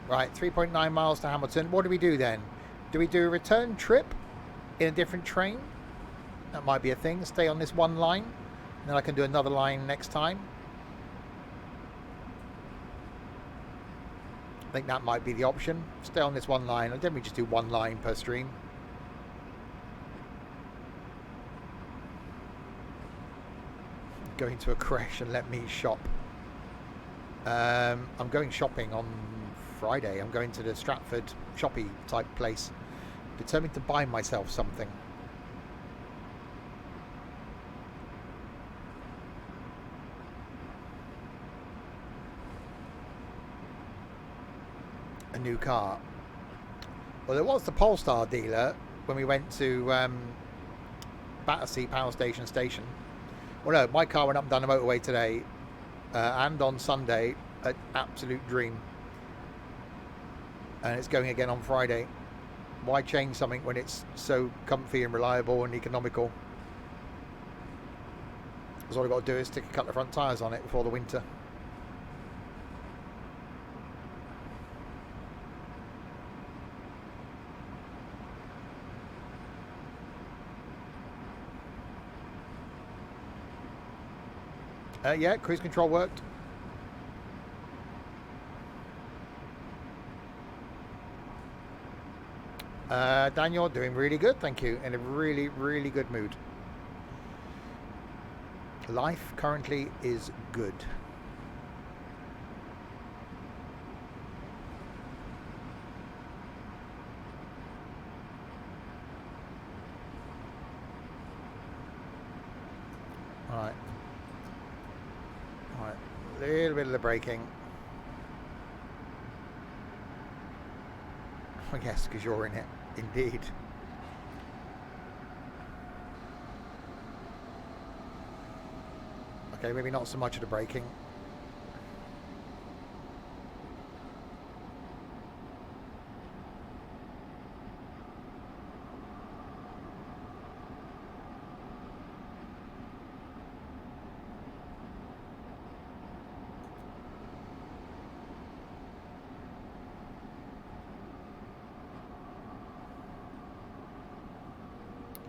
Speaker 1: Right, 3.9 miles to Hamilton. What do we do then? Do we do a return trip in a different train? That might be a thing. Stay on this one line. And then I can do another line next time. I think that might be the option. Stay on this one line. Or then we just do one line per stream. Going to a crash and let me shop. I'm going shopping on Friday. I'm going to the Stratford shoppy type place. Determined to buy myself something. A new car. Well, there was the Polestar dealer when we went to Battersea Power Station. Well, no, my car went up and down the motorway today and on Sunday. An absolute dream. And it's going again on Friday. Why change something when it's so comfy and reliable and economical? Because all I've got to do is stick a couple of front tyres on it before the winter. Yeah, cruise control worked. Daniel, doing really good, thank you. In a really, really good mood. Life currently is good. Alright. Alright. A little bit of the braking. I guess because you're in it. Indeed. Okay, maybe not so much of the braking.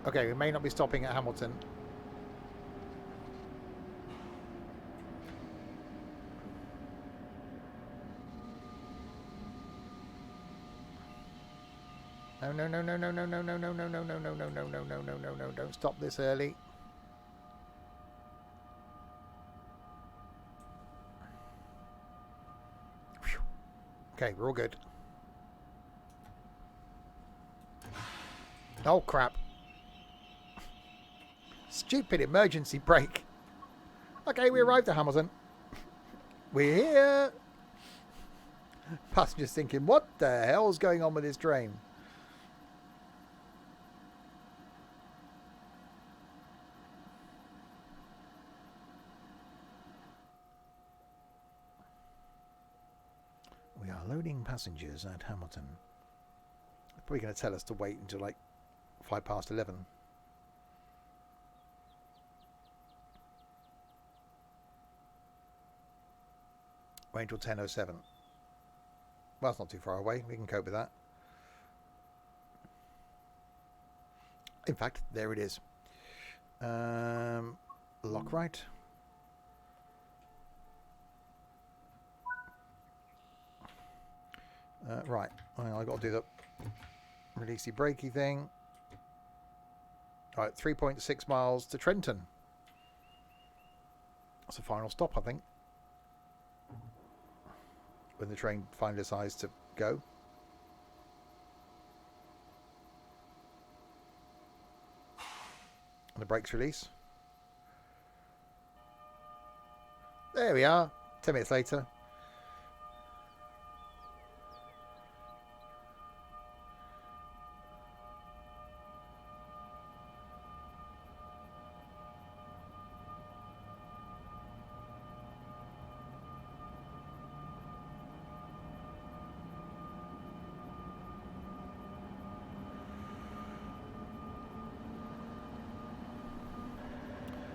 Speaker 1: Okay, we may not be stopping at Hamilton. No, no, no, no, no, no, no, no, no, no, no, no, no, no, no, no, no, no, no, no, don't stop this early. Okay, we're all good. Oh, crap. Stupid emergency brake. Okay, we arrived at Hamilton. We're here. Passengers thinking, what the hell's going on with this train? We are loading passengers at Hamilton. They're probably going to tell us to wait until like 11:05. Wait until 10:07. Well, that's not too far away. We can cope with that. In fact, there it is. Lock right. Right. I've got to do the releasey brakey thing. All right, 3.6 miles to Trenton. That's a final stop, I think. When the train finally decides to go. And the brakes release. There we are. 10 minutes later.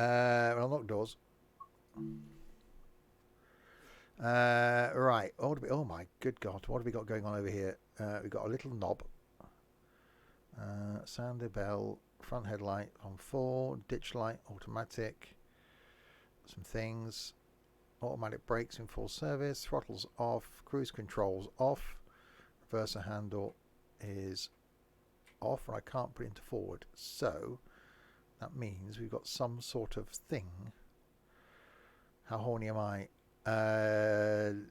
Speaker 1: Unlock doors. Right. Oh my good God. What have we got going on over here? We've got a little knob. Sounder bell. Front headlight on 4. Ditch light. Automatic. Some things. Automatic brakes in full service. Throttle's off. Cruise controls off. Reverser handle is off. And I can't put it into forward. So that means we've got some sort of thing. How horny am I? I'm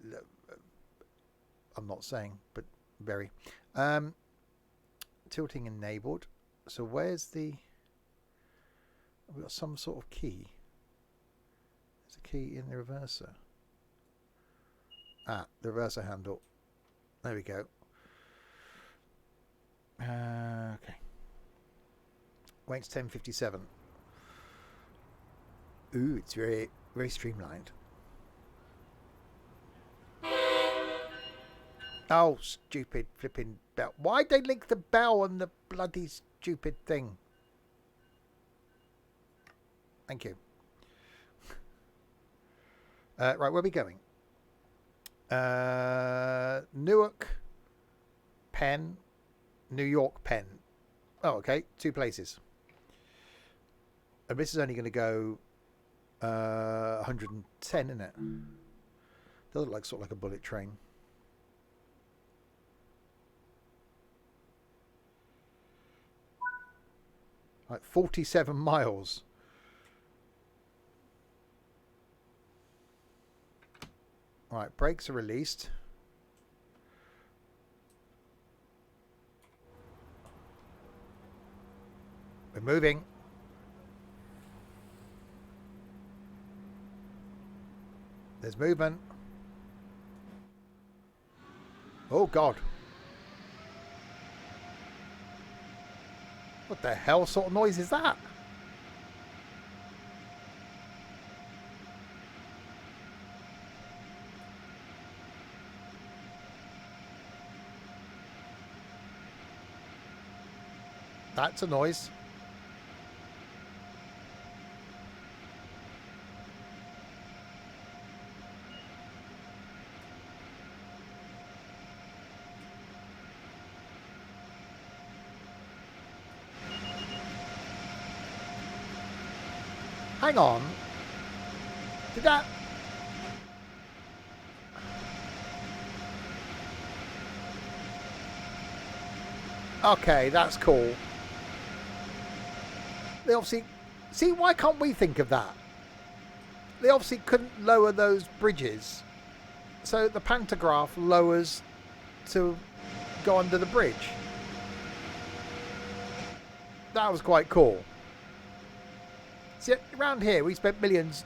Speaker 1: not saying, but very. Tilting enabled. So where's the... We've got some sort of key. There's a key in the reverser. Ah, the reverser handle. There we go. Okay. Wait's 10:57. Ooh, it's very, very streamlined. Oh, stupid flipping bell. Why'd they link the bell on the bloody stupid thing? Thank you. Right, where are we going? Newark, Penn, New York, Penn. Oh, okay. 2 places. And this is only going to go 110, isn't it? Does look like sort of like a bullet train. Like 47 miles. Right, brakes are released. We're moving. There's movement. Oh, God. What the hell sort of noise is that? That's a noise. Hang on. Did that... Okay, that's cool. They obviously... See, why can't we think of that? They obviously couldn't lower those bridges. So the pantograph lowers to go under the bridge. That was quite cool. See, around here we spent millions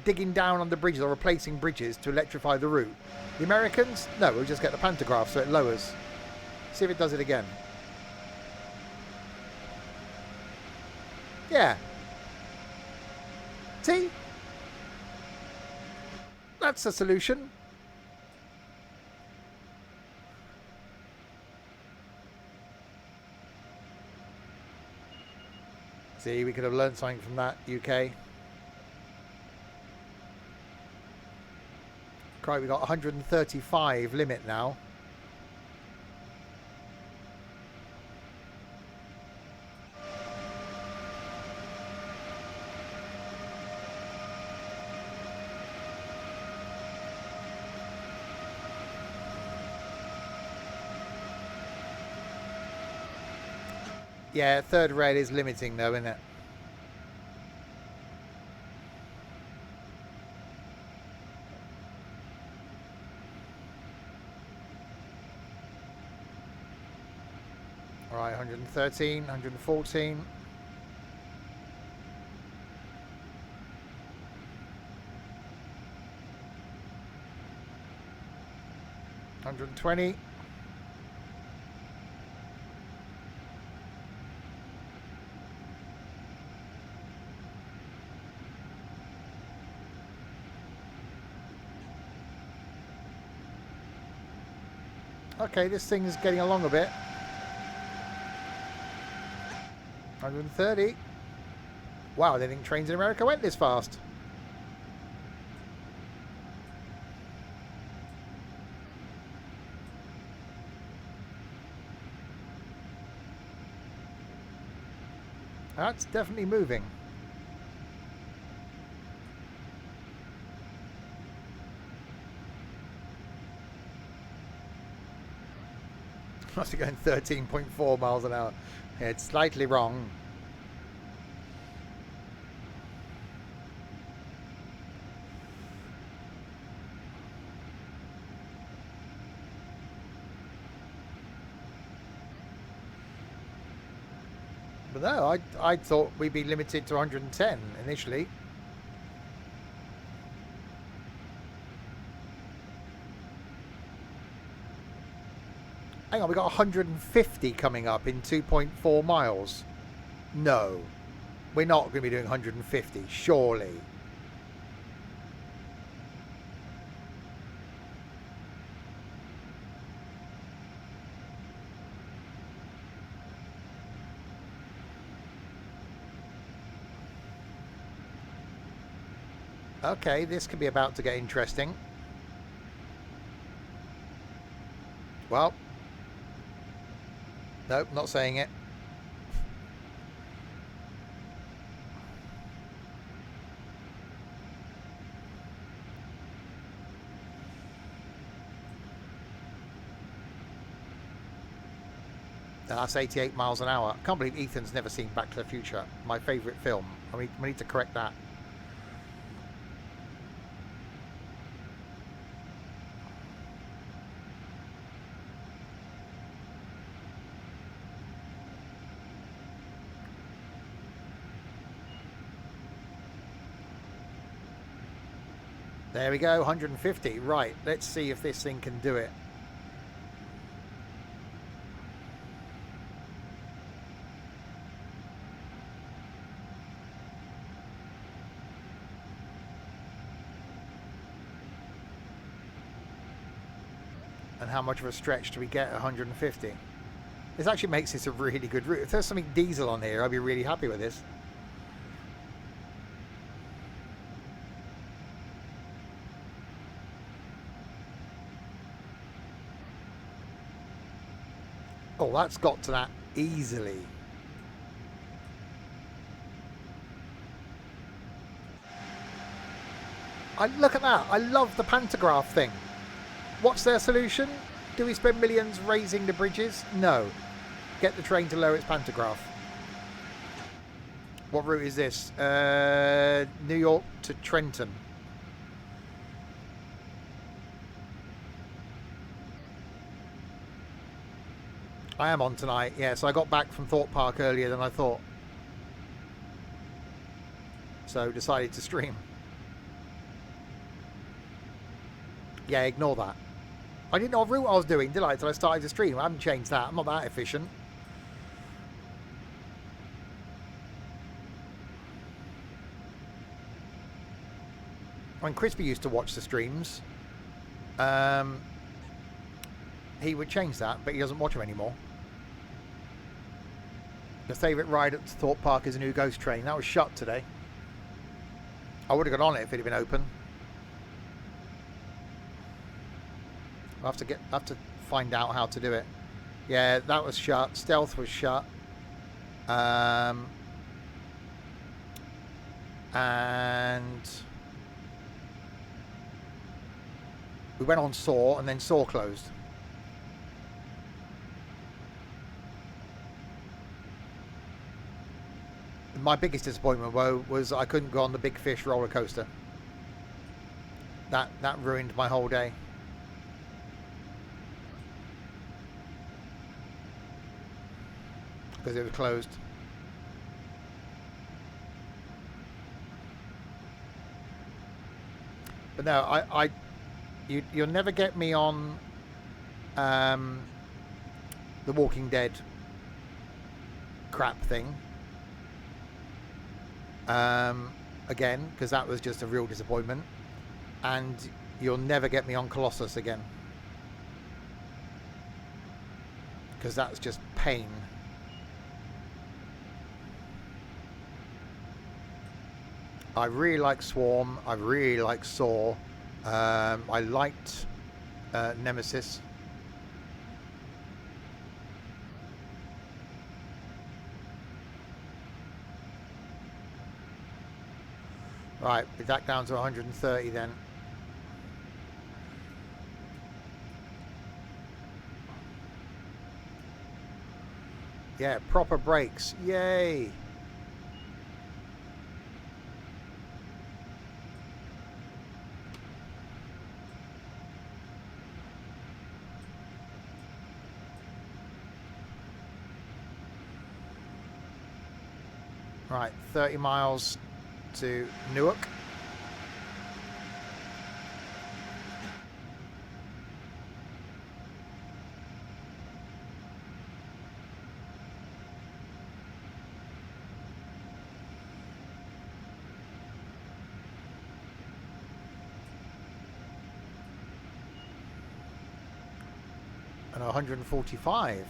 Speaker 1: digging down on the bridges or replacing bridges to electrify the route. The Americans? No, we'll just get the pantograph so it lowers. See if it does it again. Yeah. See? That's a solution. See, we could have learned something from that, UK. Right, we got 135 limit now. Yeah, third red is limiting though, isn't it? All right, 113, 114. $120. Okay, this thing is getting along a bit. 130. Wow, I didn't think trains in America went this fast. That's definitely moving. Must be going 13.4 miles an hour. Yeah, it's slightly wrong. But no, I thought we'd be limited to 110 initially. Hang on, we got 150 coming up in 2.4 miles. No, we're not going to be doing 150, surely. Okay, this could be about to get interesting. Well, nope, not saying it. That's 88 miles an hour. I can't believe Ethan's never seen Back to the Future, my favourite film. We need to correct that. There we go, 150. Right, let's see if this thing can do it. And how much of a stretch do we get at 150? This actually makes this a really good route. If there's something diesel on here, I'd be really happy with this. Oh, that's got to that easily. Look at that. I love the pantograph thing. What's their solution? Do we spend millions raising the bridges? No. Get the train to lower its pantograph. What route is this? New York to Trenton. I am on tonight, yeah, so I got back from Thorpe Park earlier than I thought. So decided to stream. Yeah, ignore that. I didn't know what route I was doing, did I, until I started to stream. I haven't changed that. I'm not that efficient. When Crispy used to watch the streams, he would change that, but he doesn't watch them anymore. His favourite ride at Thorpe Park is a new ghost train. That was shut today. I would have gone on it if it had been open. I'll have to find out how to do it. Yeah, that was shut. Stealth was shut. And we went on Saw, and then Saw closed. My biggest disappointment, though, was I couldn't go on the Big Fish roller coaster. That ruined my whole day. Because it was closed. But no, you'll never get me on the Walking Dead crap thing. Again, because that was just a real disappointment. And you'll never get me on Colossus again. Because that's just pain. I really like Swarm. I really like Saw. I liked Nemesis. Right, we're back down to 130 then. Yeah, proper brakes. Yay! Right, 30 miles to Newark. And 145.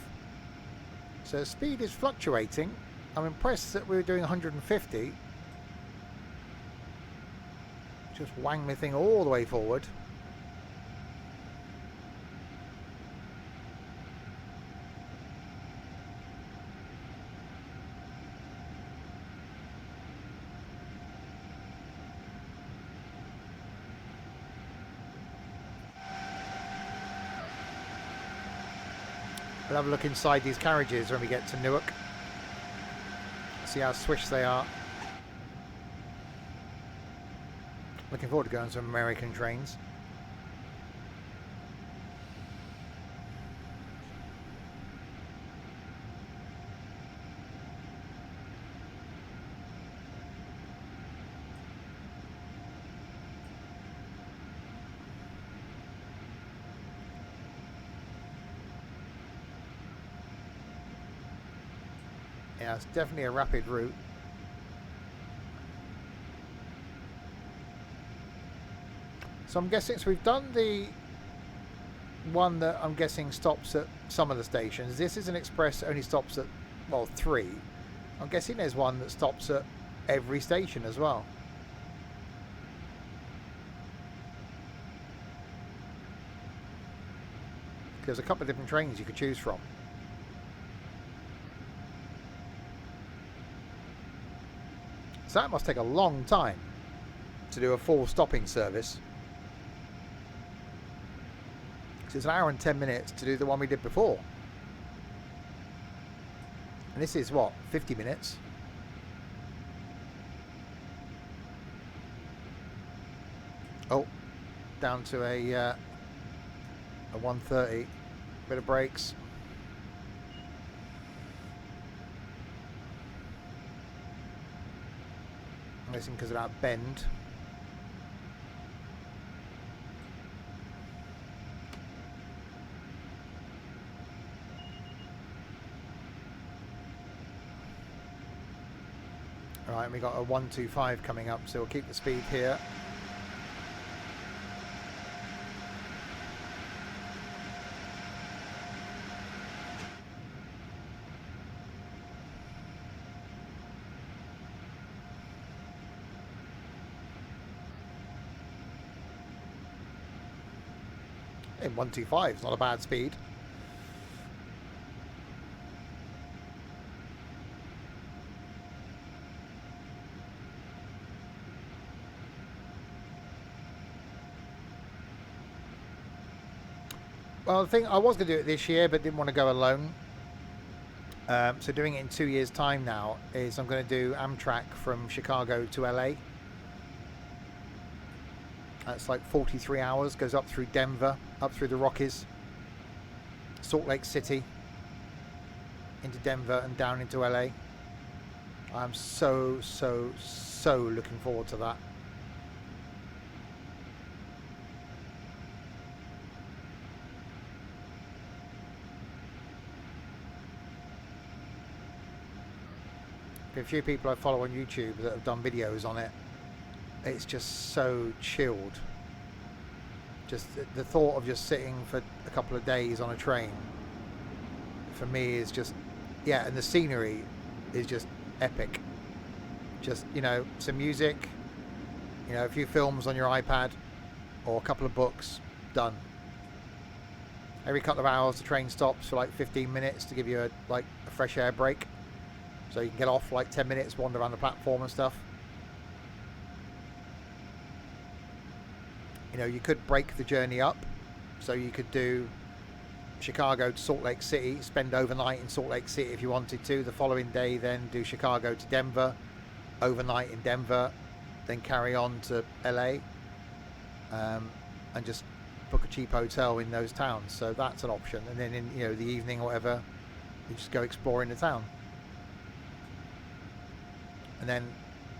Speaker 1: So speed is fluctuating. I'm impressed that we were doing 150. Just wang the thing all the way forward. We'll have a look inside these carriages when we get to Newark. See how swish they are. Looking forward to going to some American trains. Yeah, it's definitely a rapid route. So I'm guessing, so we've done the one that I'm guessing stops at some of the stations. This is an express that only stops at, well, 3. I'm guessing there's one that stops at every station as well. There's a couple of different trains you could choose from. So that must take a long time to do a full stopping service. So it's an hour and 10 minutes to do the one we did before. And this is what, 50 minutes? Oh, down to a 130. Bit of brakes. I'm guessing because of that bend. Alright, we got a 125 coming up, so we'll keep the speed here. In 125, it's not a bad speed. Well, the thing, I was going to do it this year, but didn't want to go alone. So doing it in 2 years' time now is I'm going to do Amtrak from Chicago to LA. That's like 43 hours, goes up through Denver, up through the Rockies, Salt Lake City, into Denver and down into LA. I'm so looking forward to that. A few people I follow on YouTube that have done videos on it. It's just so chilled. Just the thought of just sitting for a couple of days on a train, for me, is just, and the scenery is just epic. Just, some music, You know, a few films on your iPad or a couple of books, done. Every couple of hours the train stops for like 15 minutes to give you a fresh air break. So you can get off like 10 minutes, wander around the platform and stuff. You know, you could break the journey up. So you could do Chicago to Salt Lake City, spend overnight in Salt Lake City if you wanted to. The following day then do Chicago to Denver, overnight in Denver, then carry on to LA, and just book a cheap hotel in those towns. So that's an option. And then in, you know, the evening or whatever, you just go exploring the town. And then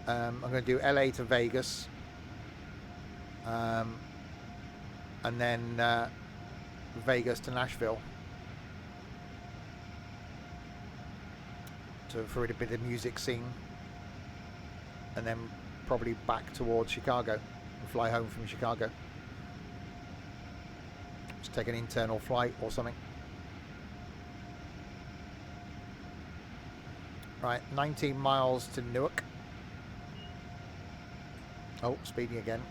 Speaker 1: I'm going to do LA to Vegas, and then Vegas to Nashville for a bit of music scene, and then probably back towards Chicago and fly home from Chicago. Just take an internal flight or something. Right, 19 miles to Newark. Oh, speeding again.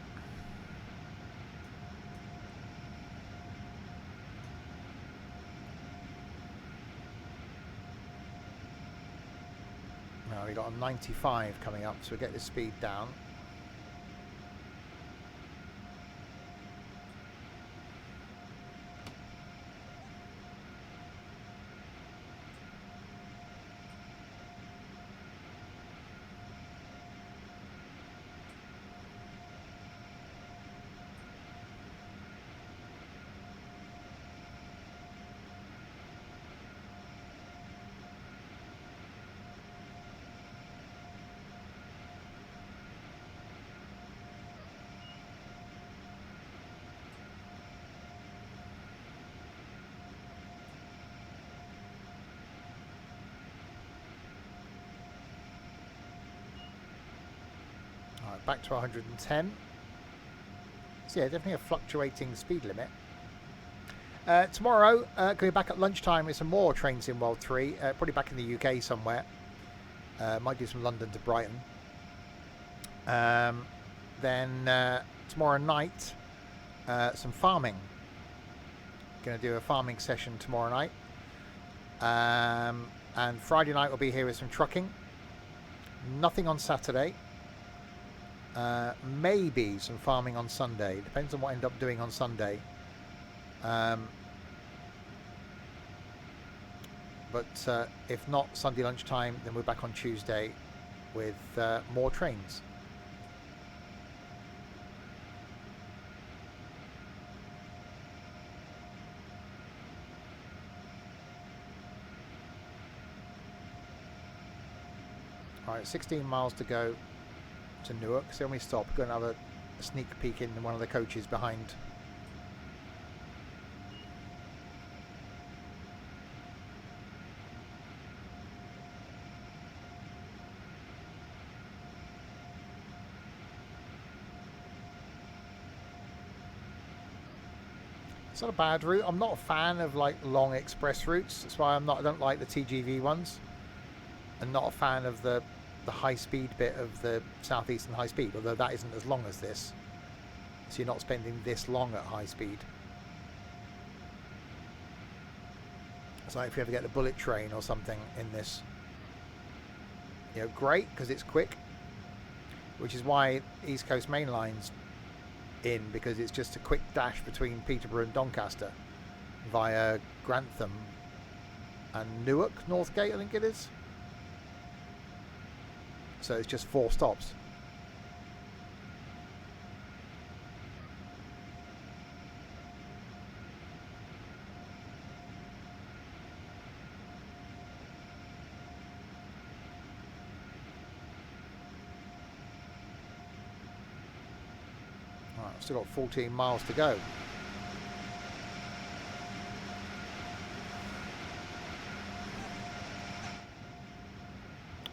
Speaker 1: Now we got a 95 coming up, so we get the speed down. Back to 110. So yeah, definitely a fluctuating speed limit. Tomorrow, going back at lunchtime with some more Train Sim World 3. Probably back in the UK somewhere. Might do some London to Brighton. Then tomorrow night, some farming. Going to do a farming session tomorrow night. And Friday night we'll be here with some trucking. Nothing on Saturday. Maybe some farming on Sunday. Depends on what I end up doing on Sunday. But if not Sunday lunchtime, then we're back on Tuesday with more trains. Alright, 16 miles to go to Newark. So when we stop, we're going to have a sneak peek in one of the coaches behind. It's not a bad route. I'm not a fan of like long express routes. That's why I don't like the TGV ones. I'm not a fan of the high speed bit of the Southeastern high speed, although that isn't as long as this. So you're not spending this long at high speed. It's like if you ever get the bullet train or something in this, you know, great because it's quick, which is why East Coast Main Line's in, because it's just a quick dash between Peterborough and Doncaster via Grantham and Newark, Northgate I think it is. So it's just 4 stops. Right, I've still got 14 miles to go.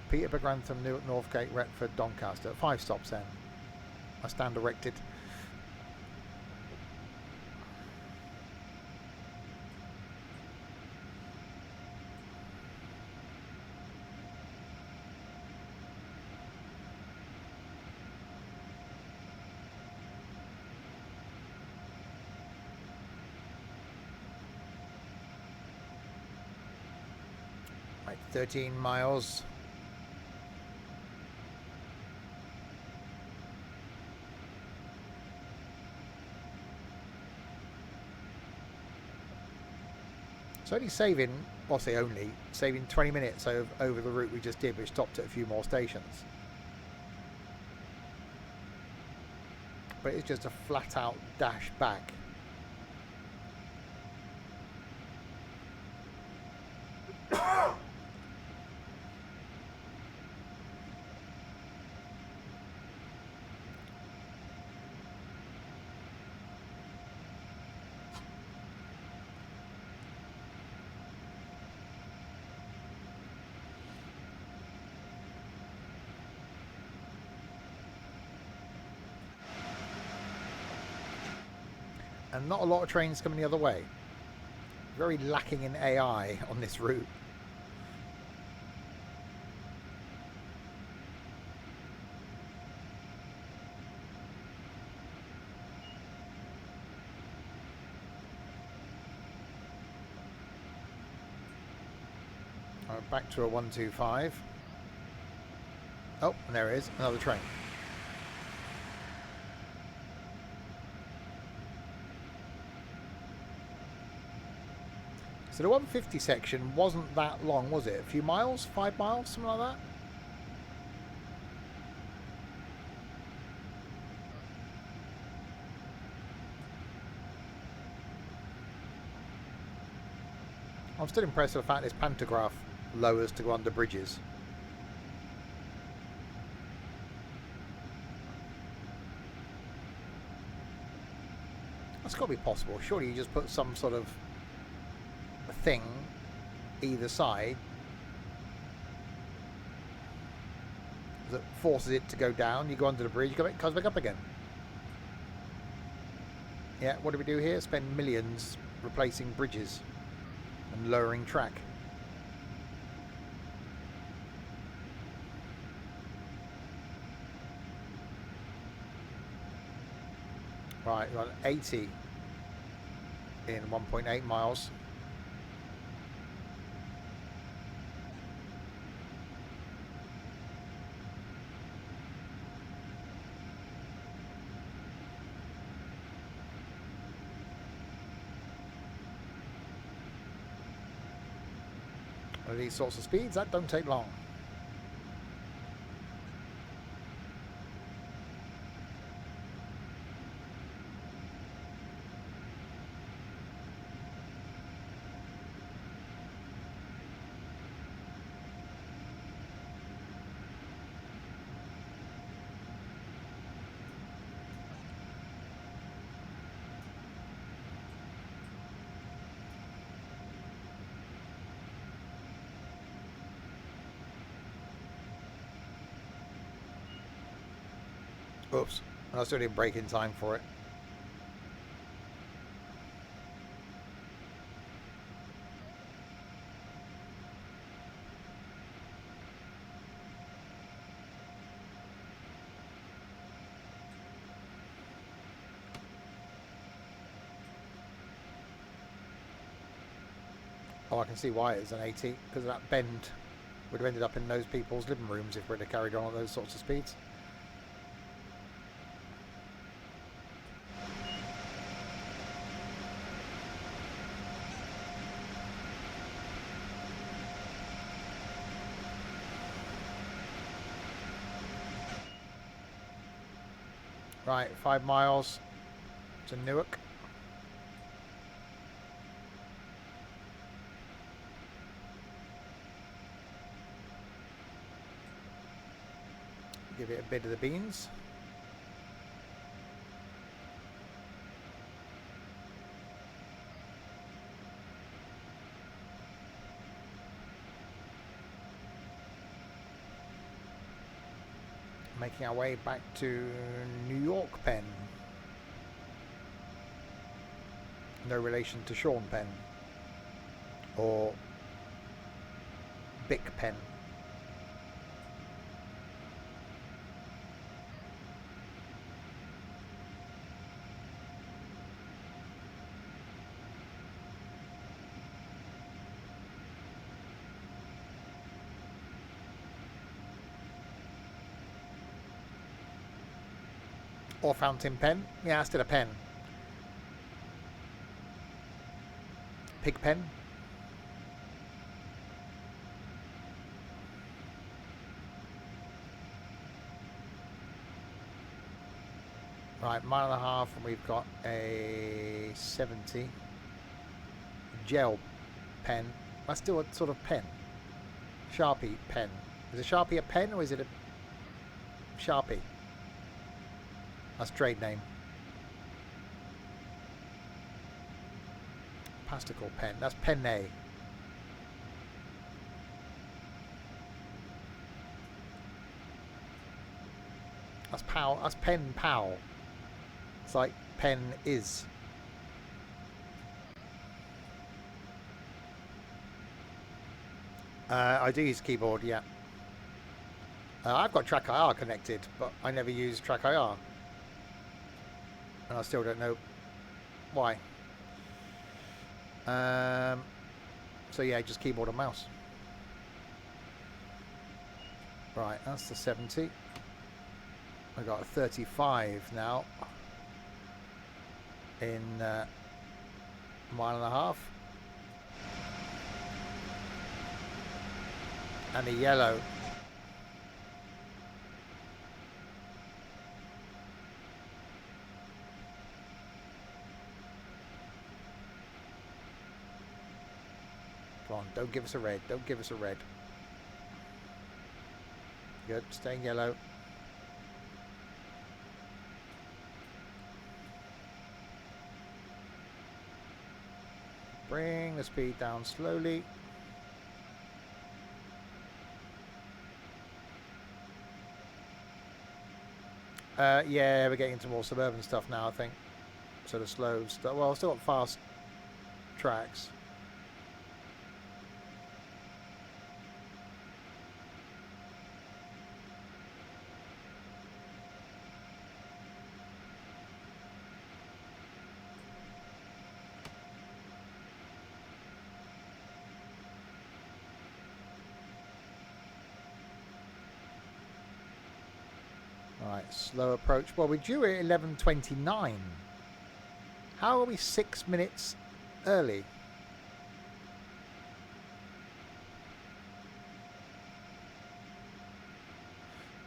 Speaker 1: Peterborough, Grantham, Newark, Northgate, Retford, Doncaster. 5 stops then. I stand erected. 13 miles. It's only saving, well, I say only, saving 20 minutes over the route we just did, which stopped at a few more stations. But it's just a flat out dash back. And not a lot of trains coming the other way. Very lacking in AI on this route. Back to a 125. Oh, and there it is, another train. So the 150 section wasn't that long, was it? A few miles? 5 miles? Something like that? I'm still impressed with the fact this pantograph lowers to go under bridges. That's got to be possible. Surely you just put some sort of thing either side that forces it to go down. You go under the bridge, it comes back up again. Yeah, what do we do here? Spend millions replacing bridges and lowering track. Right, we're on 80 in 1.8 miles. These sorts of speeds, that don't take long. Oops, I still didn't brake in time for it. Oh, I can see why it's an 80, because of that bend. Would have ended up in those people's living rooms if we'd have carried on at those sorts of speeds. Right, 5 miles to Newark. Give it a bit of the beans. Making our way back to New York Penn. No relation to Sean Penn or Bic Penn. Or fountain pen. Yeah, still a pen. Pig pen. Right, 1.5 and we've got a 70. Gel pen. That's still a sort of pen. Sharpie pen. Is a Sharpie a pen or is it a Sharpie? That's trade name. Pasticle pen. That's penne. That's pal. That's pen pal. It's like pen is. I do use keyboard, yeah. I've got Track IR connected, but I never use Track IR. And I still don't know why. So yeah, just keyboard and mouse. Right, that's the 70. I got a 35 now. In 1.5. And a yellow. Come on, don't give us a red. Don't give us a red. Good, staying yellow. Bring the speed down slowly. Yeah, we're getting into more suburban stuff now, I think. So the slow stuff. Well, I've still got fast tracks. Alright, slow approach. Well, we're due at 11:29. How are we 6 minutes early?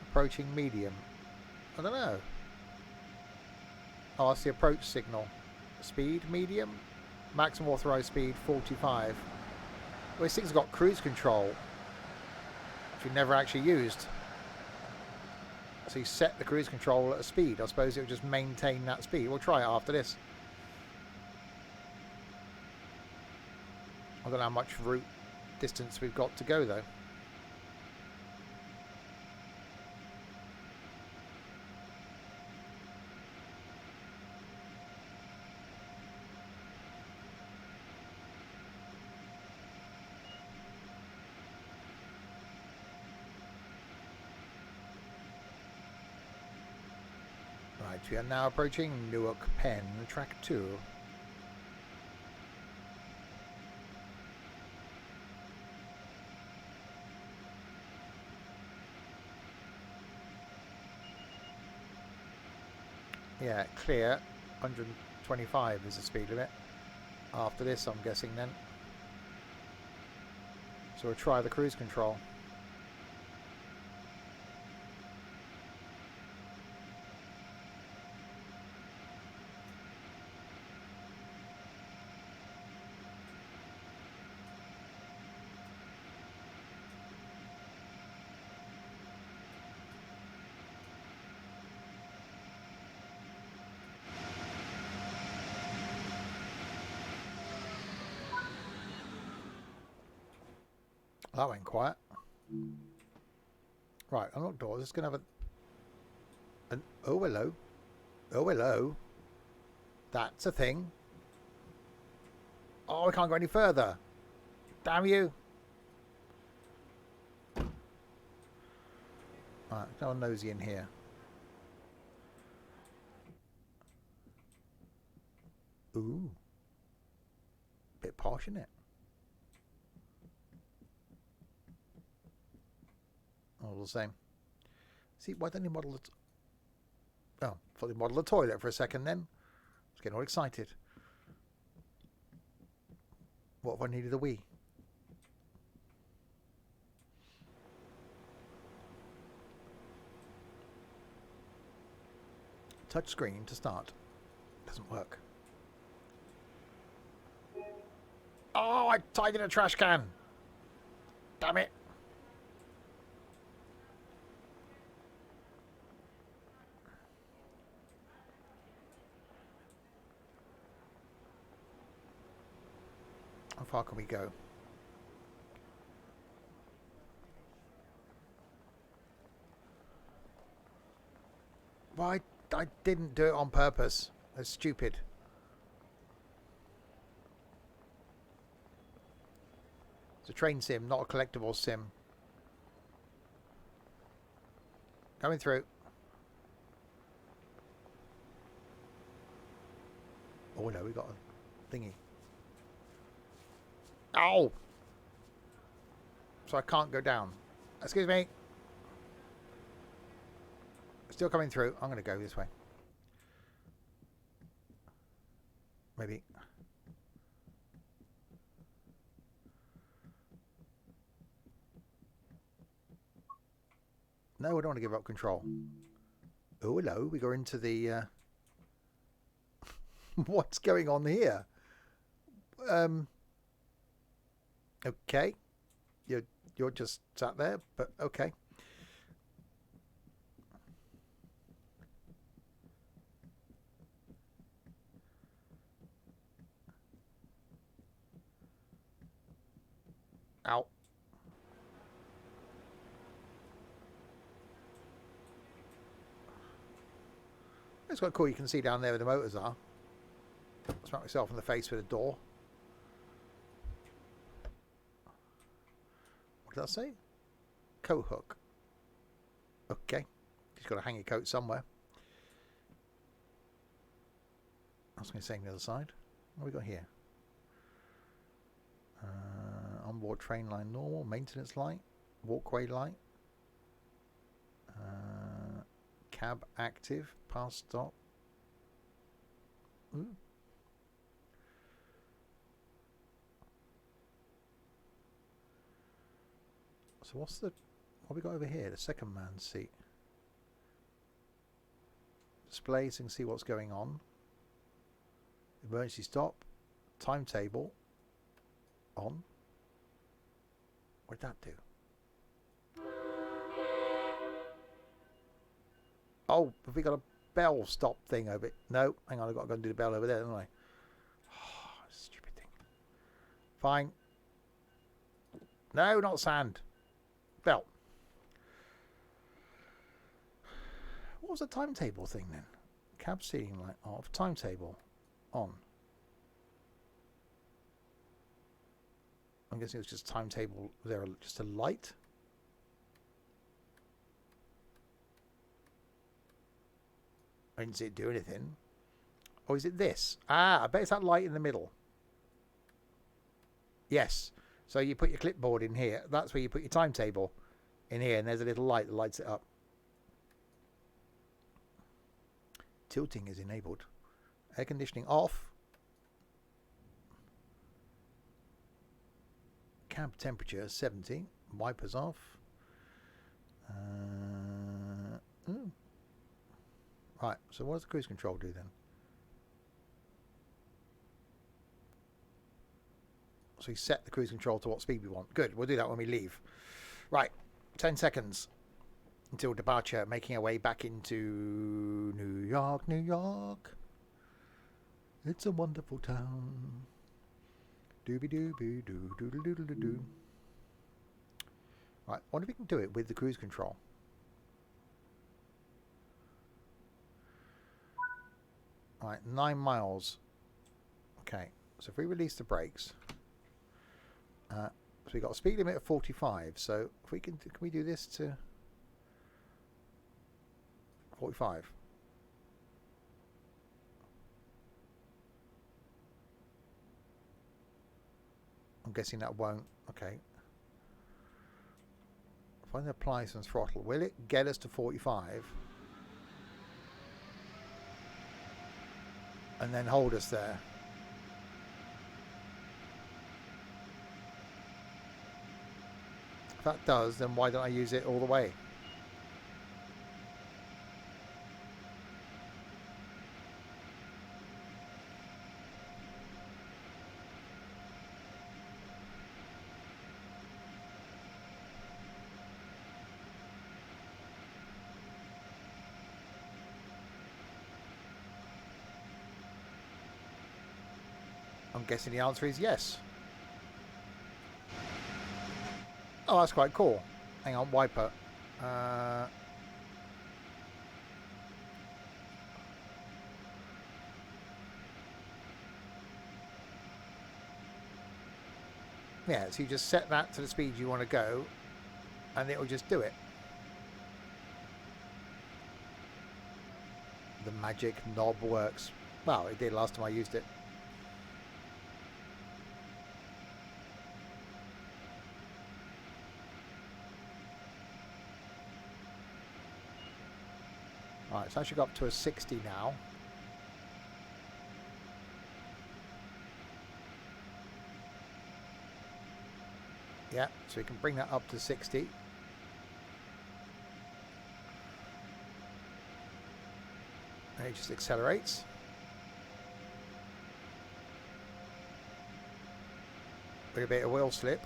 Speaker 1: Approaching medium. I don't know. Oh, that's the approach signal. Speed, medium. Maximum authorized speed, 45. Well, this thing's got cruise control, which we never actually used. So you set the cruise control at a speed. I suppose it will just maintain that speed. We'll try it after this. I don't know how much route distance we've got to go though. Right, we are now approaching Newark Penn, track 2. Yeah, clear. 125 is the speed limit. After this, I'm guessing then. So we'll try the cruise control. That went quiet. Right, unlock doors. It's going to have an... Oh, hello. Oh, hello. That's a thing. Oh, we can't go any further. Damn you. Right, no one nosy in here. Ooh. Bit posh, isn't it? All the same. See, why don't you model it? Oh, Thought they modelled a toilet for a second then. I was getting all excited. What if I needed a wee? Touch screen to start. Doesn't work. Oh, I tied in a trash can. Damn it. How far can we go? Well, I didn't do it on purpose. That's stupid. It's a train sim, not a collectible sim. Coming through. Oh no, we got a thingy. Ow! So I can't go down. Excuse me. Still coming through. I'm going to go this way. Maybe. No, I don't want to give up control. Oh, hello. We go into the... What's going on here? Okay. You're just sat there, but okay. Ow. It's quite cool. You can see down there where the motors are. Smack myself in the face with a door. What did that say? Coat hook. Okay. You've got to hang your coat somewhere. I was going to say on the other side. What have we got here? Onboard train line normal. Maintenance light. Walkway light. Cab active. Pass stop. Ooh. So what have we got over here? The second man's seat. Display so you can see what's going on. Emergency stop. Timetable. On. What did that do? Oh, have we got a bell stop thing over it? No, hang on, I've got to go and do the bell over there, haven't I? Oh, stupid thing. Fine. No, not sand. Bell. What was the timetable thing then? Cab seating light off. Timetable on. I'm guessing it was just timetable. Was there just a light? I didn't see it do anything. Oh, is it this? Ah, I bet it's that light in the middle. Yes. So you put your clipboard in here. That's where you put your timetable in here. And there's a little light that lights it up. Tilting is enabled. Air conditioning off. Cab temperature 70. Wipers off. Right, so what does the cruise control do then? So we set the cruise control to what speed we want. Good, we'll do that when we leave. Right, 10 seconds until departure, making our way back into New York, New York. It's a wonderful town. Dooby-dooby-doo-doo-doo-doo-doo-doo. Right, wonder if we can do it with the cruise control. Right, 9 miles. Okay, so if we release the brakes, so we got a speed limit of 45. So if we can we do this to 45? I'm guessing that won't. Okay. If I apply some throttle, will it get us to 45? and then hold us there. If that does, then why don't I use it all the way? I'm guessing the answer is yes. Oh, that's quite cool. Hang on, wiper. Yeah, so you just set that to the speed you want to go, and it will just do it. The magic knob works. Well, it did last time I used it. Right, it's actually got up to a 60 now. Yeah, so we can bring that up to 60. And it just accelerates. With a bit of wheel slip.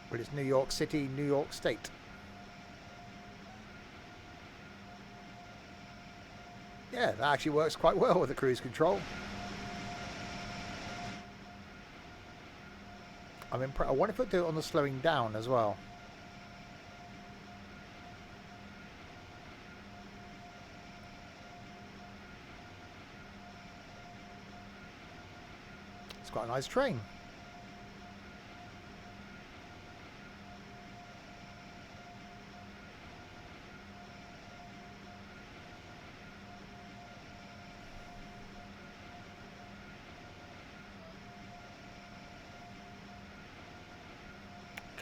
Speaker 1: But it's New York City, New York State. Yeah, that actually works quite well with the cruise control. I wonder if it'll do it on the slowing down as well. It's quite a nice train.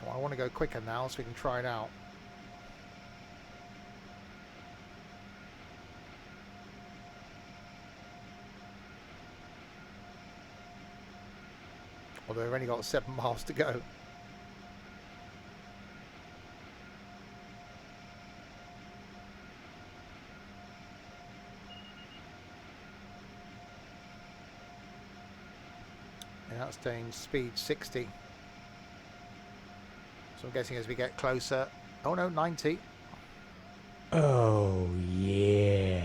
Speaker 1: I want to go quicker now so we can try it out. Although we've only got 7 miles to go. And that's staying speed 60. So I'm guessing as we get closer... Oh no, 90.
Speaker 3: Oh, yeah.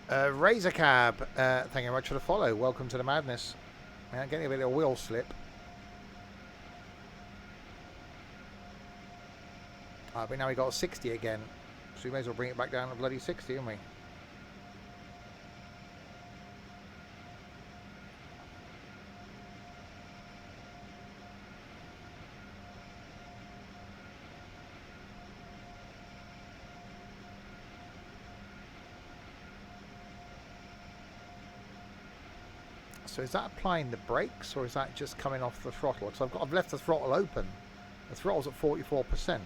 Speaker 1: Razor Cab, thank you very much for the follow. Welcome to the madness. Getting a bit of wheel slip. But now we got 60 again. So we may as well bring it back down to bloody 60, haven't we? So is that applying the brakes, or is that just coming off the throttle? So I've left the throttle open. The throttle's at 44%.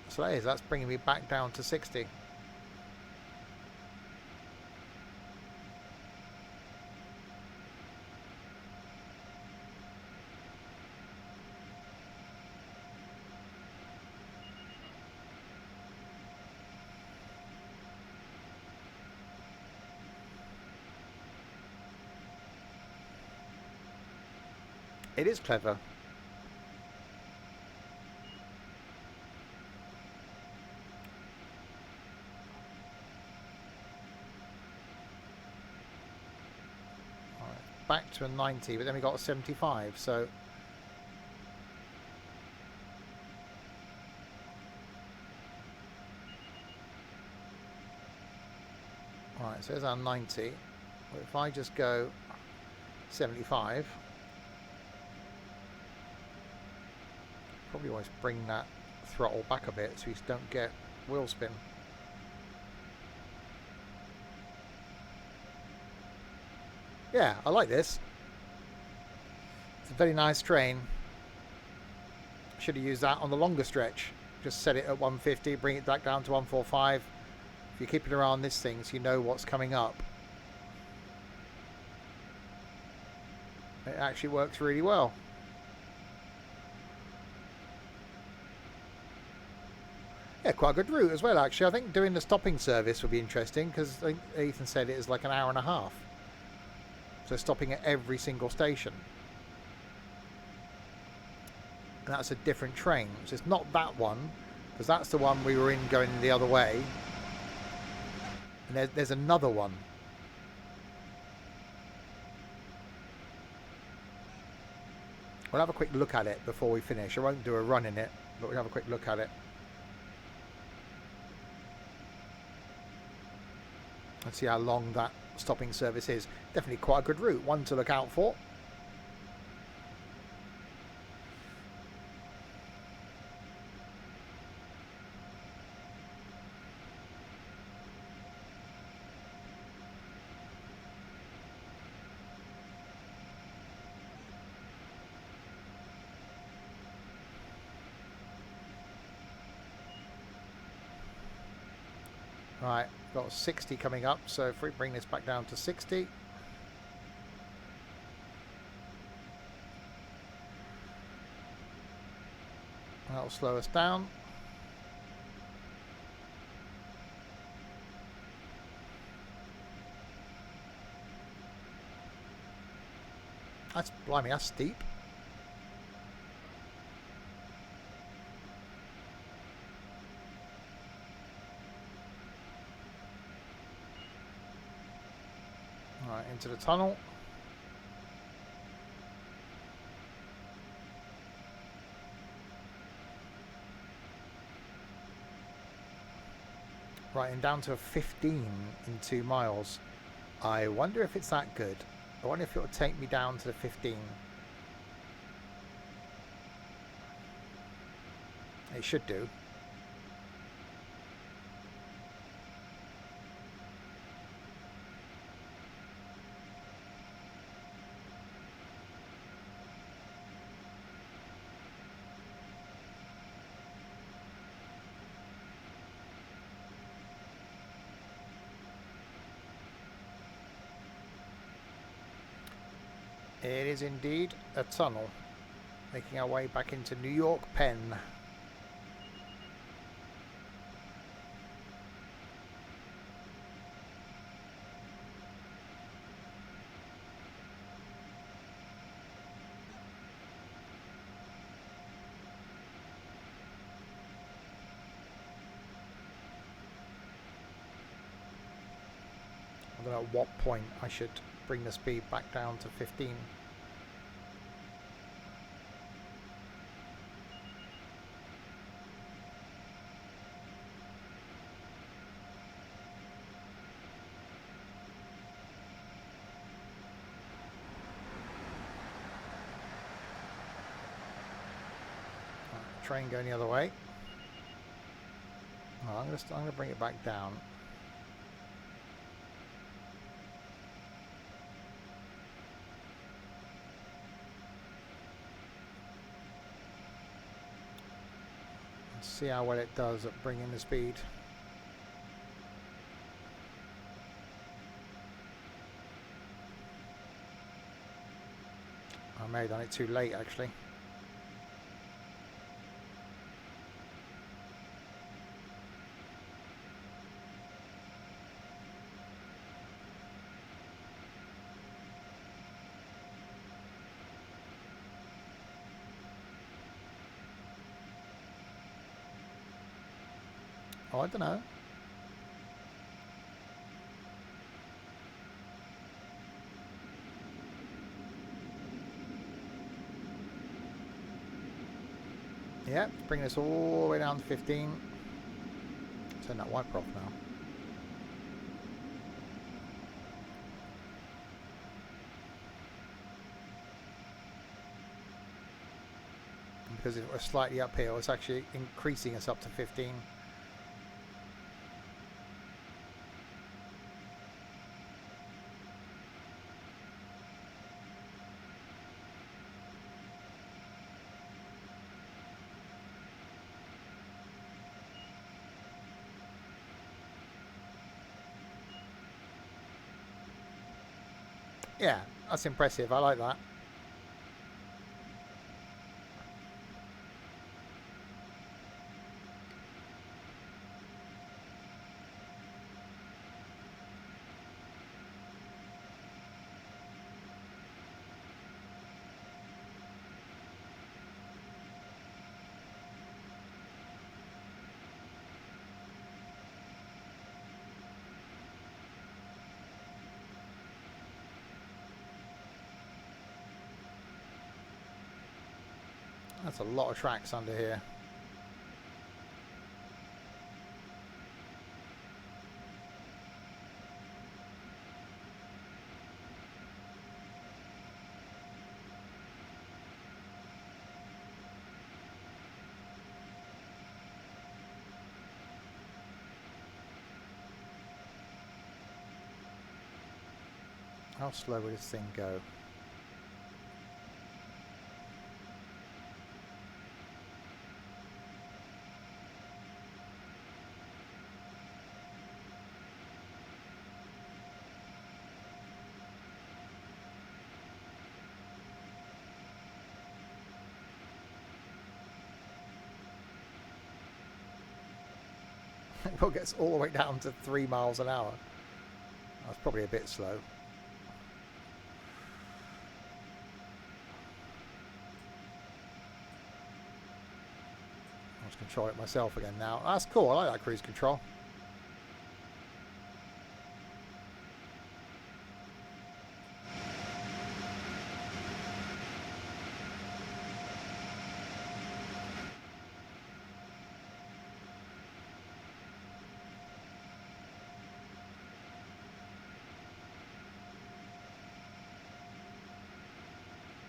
Speaker 1: So that's bringing me back down to 60. It is clever. All right, back to a 90, but then we got a 75, so... Alright, so there's our 90. But if I just go 75... Probably always bring that throttle back a bit so you don't get wheel spin. Yeah, I like this. It's a very nice train. Should have used that on the longer stretch. Just set it at 150, bring it back down to 145. If you're keeping around this thing, so you know what's coming up. It actually works really well. Yeah, quite a good route as well, actually. I think doing the stopping service would be interesting, because I think Ethan said it is like an hour and a half. So stopping at every single station. And that's a different train. So it's not that one, because that's the one we were in going the other way. And there's another one. We'll have a quick look at it before we finish. I won't do a run in it, but we'll have a quick look at it. Let's see how long that stopping service is. Definitely quite a good route. One to look out for. Right, got 60 coming up, so if we bring this back down to 60. That'll slow us down. That's, blimey, that's steep. Right, into the tunnel. Right, and down to a 15 in 2 miles. I wonder if it's that good. I wonder if it will take me down to the 15. It should do. It is indeed a tunnel, making our way back into New York Penn. I don't know at what point I should bring the speed back down to 15. Train going the other way. Oh, I'm going to bring it back down. Let's see how well it does at bringing the speed. I may have done it too late, actually. Oh, I don't know. Yeah, bring this all the way down to 15. Turn that wiper off now. Because if we're slightly uphill, it's actually increasing us up to 15. Yeah, that's impressive. I like that. That's a lot of tracks under here. How slow will this thing go? It gets all the way down to 3 miles an hour. That's probably a bit slow. I'll just control it myself again now. That's cool. I like that cruise control.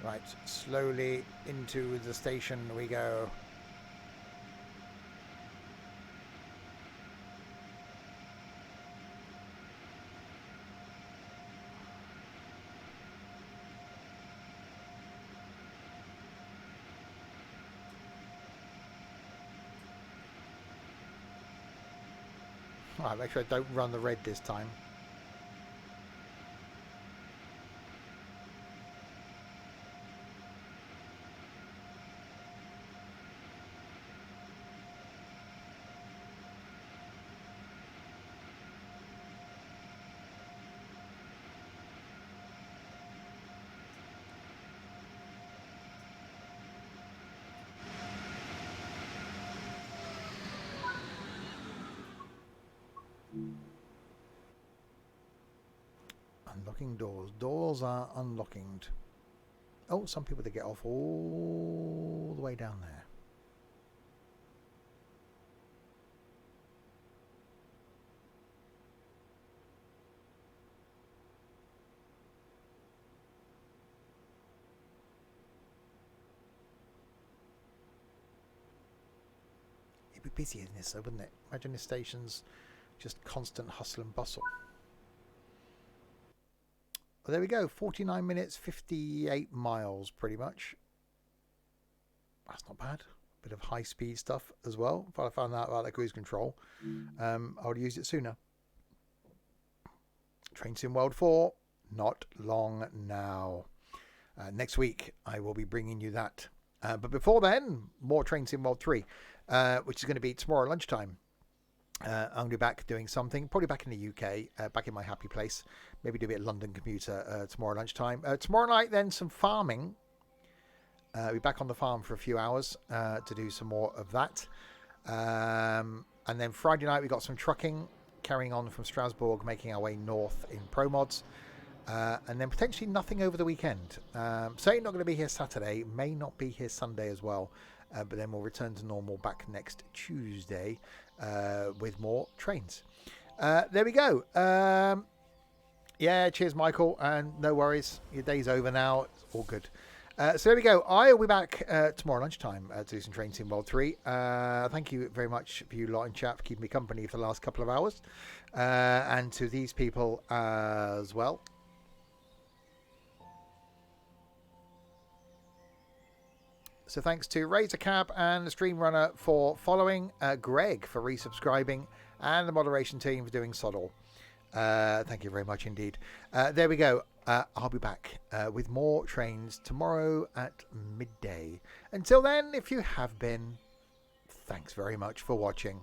Speaker 1: Right, slowly into the station we go. Right, make sure I don't run the red this time. Unlocking doors. Doors are unlocking. Oh, some people they get off all the way down there. It'd be busy in this though, wouldn't it? Imagine this station's just constant hustle and bustle. Well, there we go. 49 minutes, 58 miles pretty much. That's not bad. Bit of high speed stuff as well. If I found out about the cruise control, I would have used it sooner. Train Sim World 4, not long now. Next week I will be bringing you that. But before then, more Train Sim World 3, which is going to be tomorrow lunchtime. I'm going to be back doing something, probably back in the UK, back in my happy place. Maybe do a bit of London commuter tomorrow lunchtime. Tomorrow night, then some farming. I'll be back on the farm for a few hours to do some more of that. And then Friday night, we got some trucking, carrying on from Strasbourg, making our way north in Pro Mods. And then potentially nothing over the weekend. Certainly not going to be here Saturday, may not be here Sunday as well. But then we'll return to normal back next Tuesday with more trains. There we go. Yeah, cheers, Michael. And no worries. Your day's over now. It's all good. So there we go. I will be back tomorrow lunchtime to do some Train Sim World 3. Thank you very much for you lot in chat for keeping me company for the last couple of hours. And to these people as well. So thanks to Razorcab and the Stream Runner for following, Greg for resubscribing, and the moderation team for doing sod all. Thank you very much indeed. There we go. I'll be back with more trains tomorrow at midday. Until then, if you have been, thanks very much for watching.